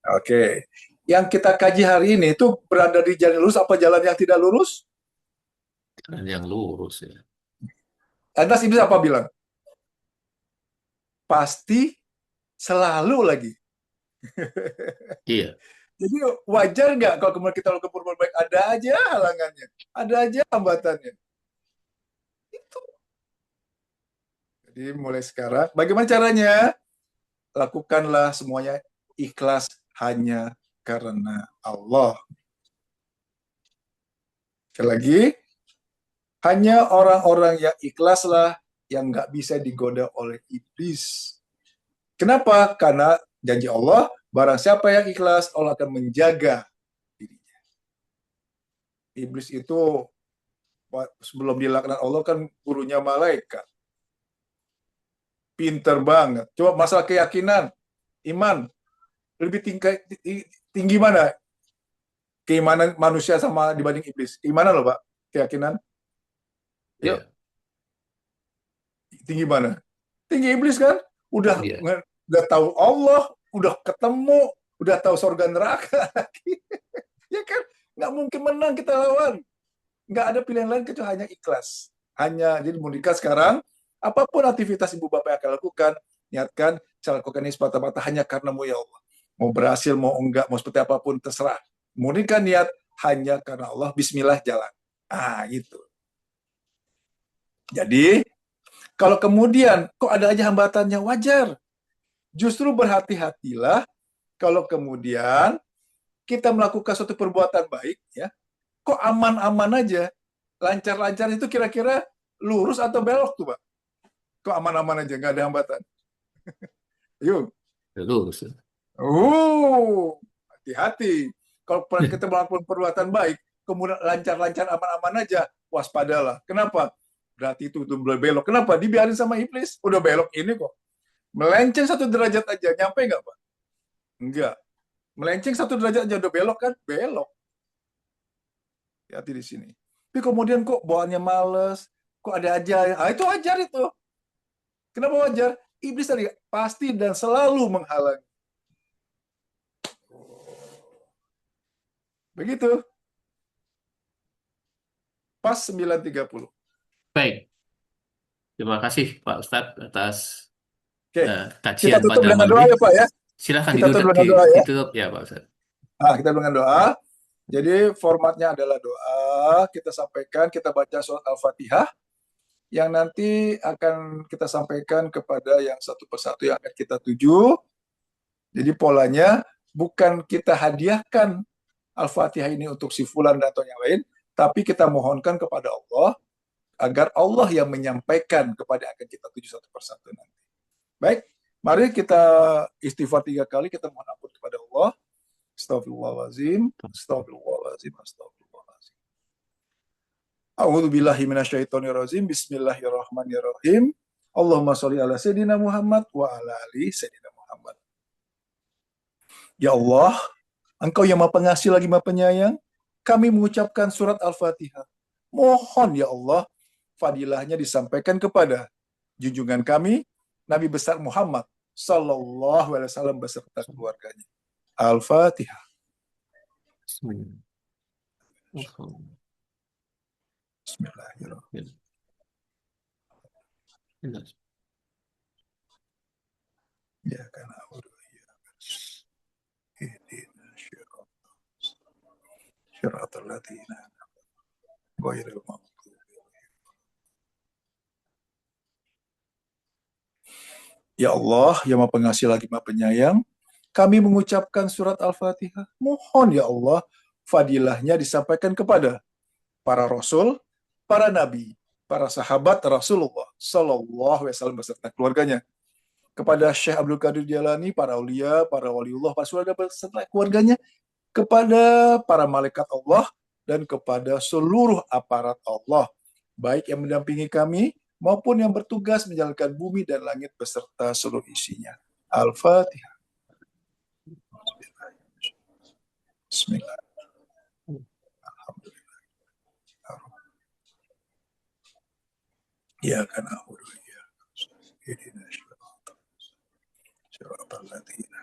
Oke. Yang kita kaji hari ini itu berada di jalan lurus apa jalan yang tidak lurus? Jalan yang lurus ya. Lantas Iblis apa bilang? Pasti selalu lagi. Iya, Jadi wajar nggak kalau kemudian kita lakukan berbuat baik? Ada aja halangannya. Ada aja hambatannya. Itu. Jadi mulai sekarang, bagaimana caranya? Lakukanlah semuanya ikhlas hanya karena Allah. Sekali lagi, hanya orang-orang yang ikhlaslah yang nggak bisa digoda oleh iblis. Kenapa? Karena janji Allah, barang siapa yang ikhlas, Allah akan menjaga dirinya. Iblis itu sebelum dilaknat Allah kan gurunya malaikat. Pinter banget. Coba masalah keyakinan, iman, lebih tinggi mana keimanan manusia sama dibanding iblis? Gimana loh, Pak? Keyakinan? Yuk, iya, tinggi mana? Tinggi iblis kan? Udah iya. udah tahu Allah, udah ketemu, udah tahu surga neraka. Ya kan? Nggak mungkin menang kita lawan. Nggak ada pilihan lain kecuali hanya ikhlas. Hanya, jadi mau nikah sekarang, apapun aktivitas ibu bapak yang akan lakukan, niatkan, saya lakukan ini semata-mata hanya karenamu ya Allah. Mau berhasil, mau enggak, mau seperti apapun, terserah. Mau nikah niat, hanya karena Allah, bismillah jalan. Ah, gitu. Jadi, kalau kemudian, kok ada aja hambatannya, wajar. Justru berhati-hatilah kalau kemudian kita melakukan suatu perbuatan baik, ya, kok aman-aman aja, lancar-lancar itu kira-kira lurus atau belok tuh, Pak? Kok aman-aman aja, nggak ada hambatan? Yuk. Lurus. Hati-hati. Kalau kita melakukan perbuatan baik, kemudian lancar-lancar aman-aman aja, waspadalah. Kenapa? Berarti itu boleh belok. Kenapa? Dibiarin sama iblis. Udah belok ini kok. Melenceng satu derajat aja, nyampe nggak, Pak? Enggak. Melenceng satu derajat aja udah belok kan? Belok. Hati di sini. Tapi kemudian kok bawaannya males, kok ada aja. Ah, itu wajar itu. Kenapa wajar? Iblis tadi pasti dan selalu menghalangi. Begitu. Pas 9.30. Baik, terima kasih Pak Ustadz atas Kita kajian tutup pada dengan doa maghrib. ya Pak ya. Silahkan Kita tutup dengan doa ya. ditutup ya Pak Ustaz. Kita dengan doa. Jadi formatnya adalah doa. Kita sampaikan, kita baca surat Al-Fatihah yang nanti akan kita sampaikan kepada yang satu persatu yang akan kita tuju. Jadi polanya bukan kita hadiahkan Al-Fatihah ini untuk si fulan atau yang lain, tapi kita mohonkan kepada Allah agar Allah yang menyampaikan kepada yang akan kita tuju satu persatu nanti. Baik, mari kita istighfar 3 kali, kita mohon ampun kepada Allah. Astagfirullahaladzim, astagfirullahaladzim, astagfirullahaladzim. A'udzu billahi minasyaitonirrajim. Bismillahirrahmanirrahim. Allahumma sholli ala sayyidina Muhammad wa ala ali sayyidina Muhammad. Ya Allah, Engkau yang Maha Pengasih lagi Maha Penyayang, kami mengucapkan surat Al-Fatihah. Mohon ya Allah, fadilahnya disampaikan kepada junjungan kami, Nabi besar Muhammad sallallahu alaihi wasallam beserta keluarganya. Al-Fatihah. Bismillahirrahmanirrahim. Ya kan syiratal ladzina ghairil maghdubi. Ya Allah, yang Maha Pengasih lagi Maha Penyayang, kami mengucapkan surat Al-Fatihah. Mohon ya Allah, fadilahnya disampaikan kepada para rasul, para nabi, para sahabat Rasulullah sallallahu alaihi wasallam beserta keluarganya. Kepada Syekh Abdul Qadir Jalani, para aulia, para waliullah, para surga beserta keluarganya, kepada para malaikat Allah, dan kepada seluruh aparat Allah, baik yang mendampingi kami, maupun yang bertugas menjalankan bumi dan langit beserta seluruh isinya. Al-Fatihah. Bismillah. Alhamdulillah. Ya kan na'budu wa iyyaka nasta'in. Ihdinas siratal ladzina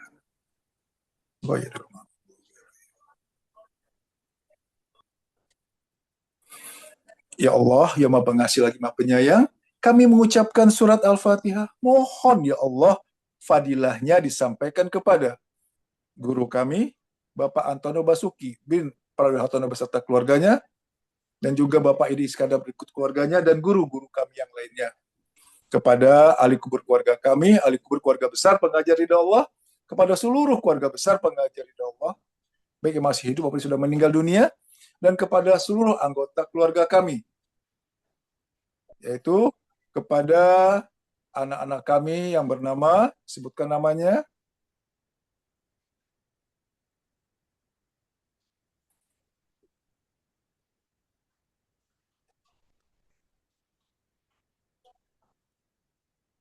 ghairil maghdubi alaihim. Ya Allah, yang Maha Pengasih lagi Maha Penyayang, kami mengucapkan surat Al-Fatihah. Mohon ya Allah, fadilahnya disampaikan kepada guru kami, Bapak Antono Basuki bin Prawira Hartono beserta keluarganya, dan juga Bapak Edi Iskandar berikut keluarganya, dan guru-guru kami yang lainnya. Kepada ahli kubur keluarga kami, ahli kubur keluarga besar pengajar ridha Allah, kepada seluruh keluarga besar pengajar ridha Allah, baik yang masih hidup maupun sudah meninggal dunia, dan kepada seluruh anggota keluarga kami, yaitu kepada anak-anak kami yang bernama, sebutkan namanya,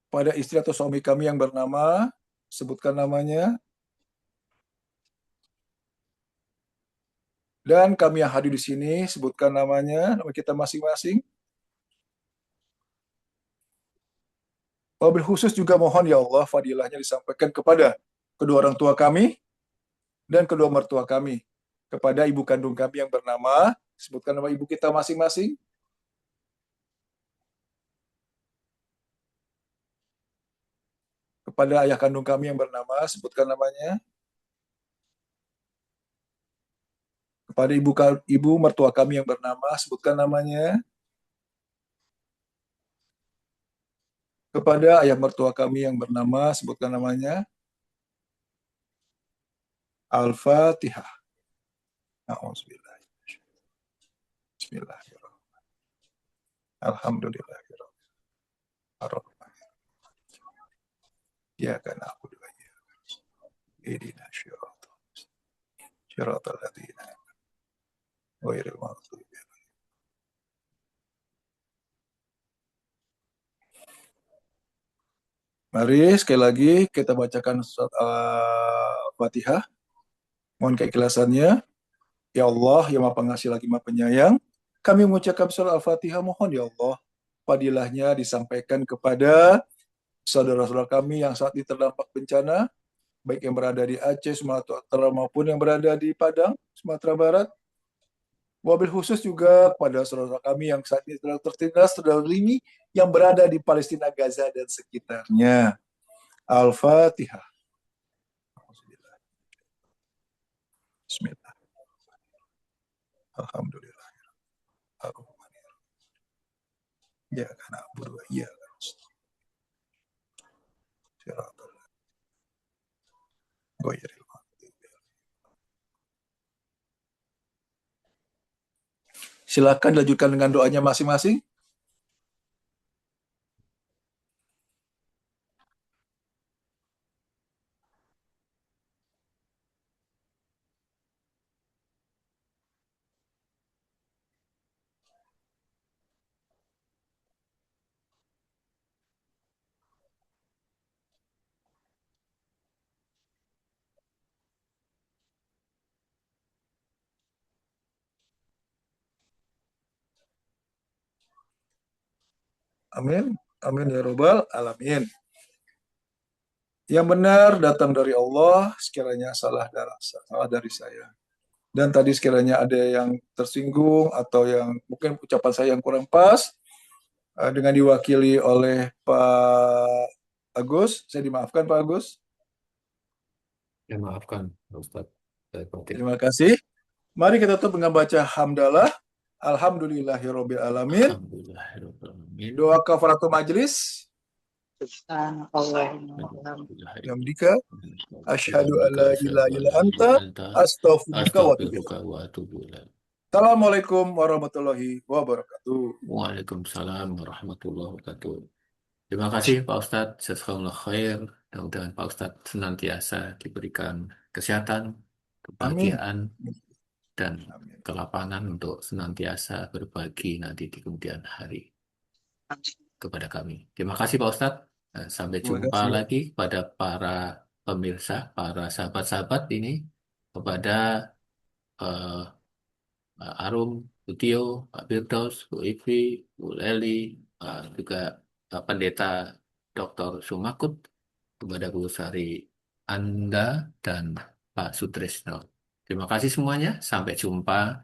pada istri atau suami kami yang bernama, sebutkan namanya, dan kami yang hadir di sini, sebutkan namanya, nama kita masing-masing. Wabil khusus juga mohon ya Allah, fadilahnya disampaikan kepada kedua orang tua kami dan kedua mertua kami, kepada ibu kandung kami yang bernama, sebutkan nama ibu kita masing-masing, kepada ayah kandung kami yang bernama, sebutkan namanya, kepada ibu mertua kami yang bernama, sebutkan namanya, kepada ayah mertua kami yang bernama, sebutkan namanya. Al-Fatihah. A'udzubillah. Bismillahirrahmanirrahim. Alhamdulillahirrahmanirrahim. Iyyaka na'budu wa iyyaka nasta'in. Ihdinas siratal ladzina ghairil maghdubi alaihim. Mari sekali lagi kita bacakan surat Al-Fatihah. Mohon keikhlasannya. Ya Allah, yang Maha Pengasih lagi Maha Penyayang, kami mengucapkan surat Al-Fatihah, mohon ya Allah, fadilahnya disampaikan kepada saudara-saudara kami yang saat ini terdampak bencana, baik yang berada di Aceh, Sumatera maupun yang berada di Padang, Sumatera Barat. Wabil khusus juga kepada saudara kami yang saat ini tertindas, terdolimi, yang berada di Palestina, Gaza, dan sekitarnya. Al-Fatihah. Bismillah. Alhamdulillah. Ar-Rahmanir-Rahim. Ya kana abudu wa iyyaka nasta'in. Siratal ghairil maghdubi. Silakan lanjutkan dengan doanya masing-masing. Amin. Amin ya robbal alamin. Yang benar datang dari Allah, sekiranya salah dari saya. Dan tadi sekiranya ada yang tersinggung atau yang mungkin ucapan saya yang kurang pas, dengan diwakili oleh Pak Agus, saya dimaafkan Pak Agus. Ya, maafkan, Ustaz. Terima kasih. Mari kita tutup dengan baca hamdalah. Alhamdulillahirabbil alamin. Alhamdulillahirobbilalamin. Doa kafaratul majlis. Hamdika asyhadu alla ilaha illa anta astaghfiruka wa atubu ilaik. Assalamualaikum warahmatullahi wabarakatuh. Waalaikumsalam warahmatullahi wabarakatuh. Terima kasih Pak Ustadz, jazakallahu khair. Mudah-mudahan Pak Ustadz senantiasa diberikan kesehatan, kebahagiaan, dan kelapangan untuk senantiasa berbagi nanti di kemudian hari kepada kami. Terima kasih Pak Ustadz. Sampai jumpa lagi kepada para pemirsa, para sahabat-sahabat ini, kepada Arum, Bu Tio, Pak Firdaus, Bu Ivi, Bu Leli, juga Pendeta Dr. Sumakut, kepada Bu Sari Anda, dan Pak Sutrisno. Terima kasih semuanya. Sampai jumpa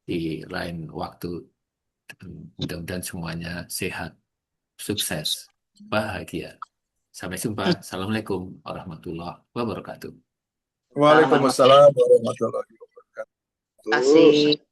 di lain waktu. Mudah-mudahan semuanya sehat, sukses, bahagia. Sampai jumpa. Assalamualaikum warahmatullahi wabarakatuh. Waalaikumsalam warahmatullahi wabarakatuh. Terima kasih.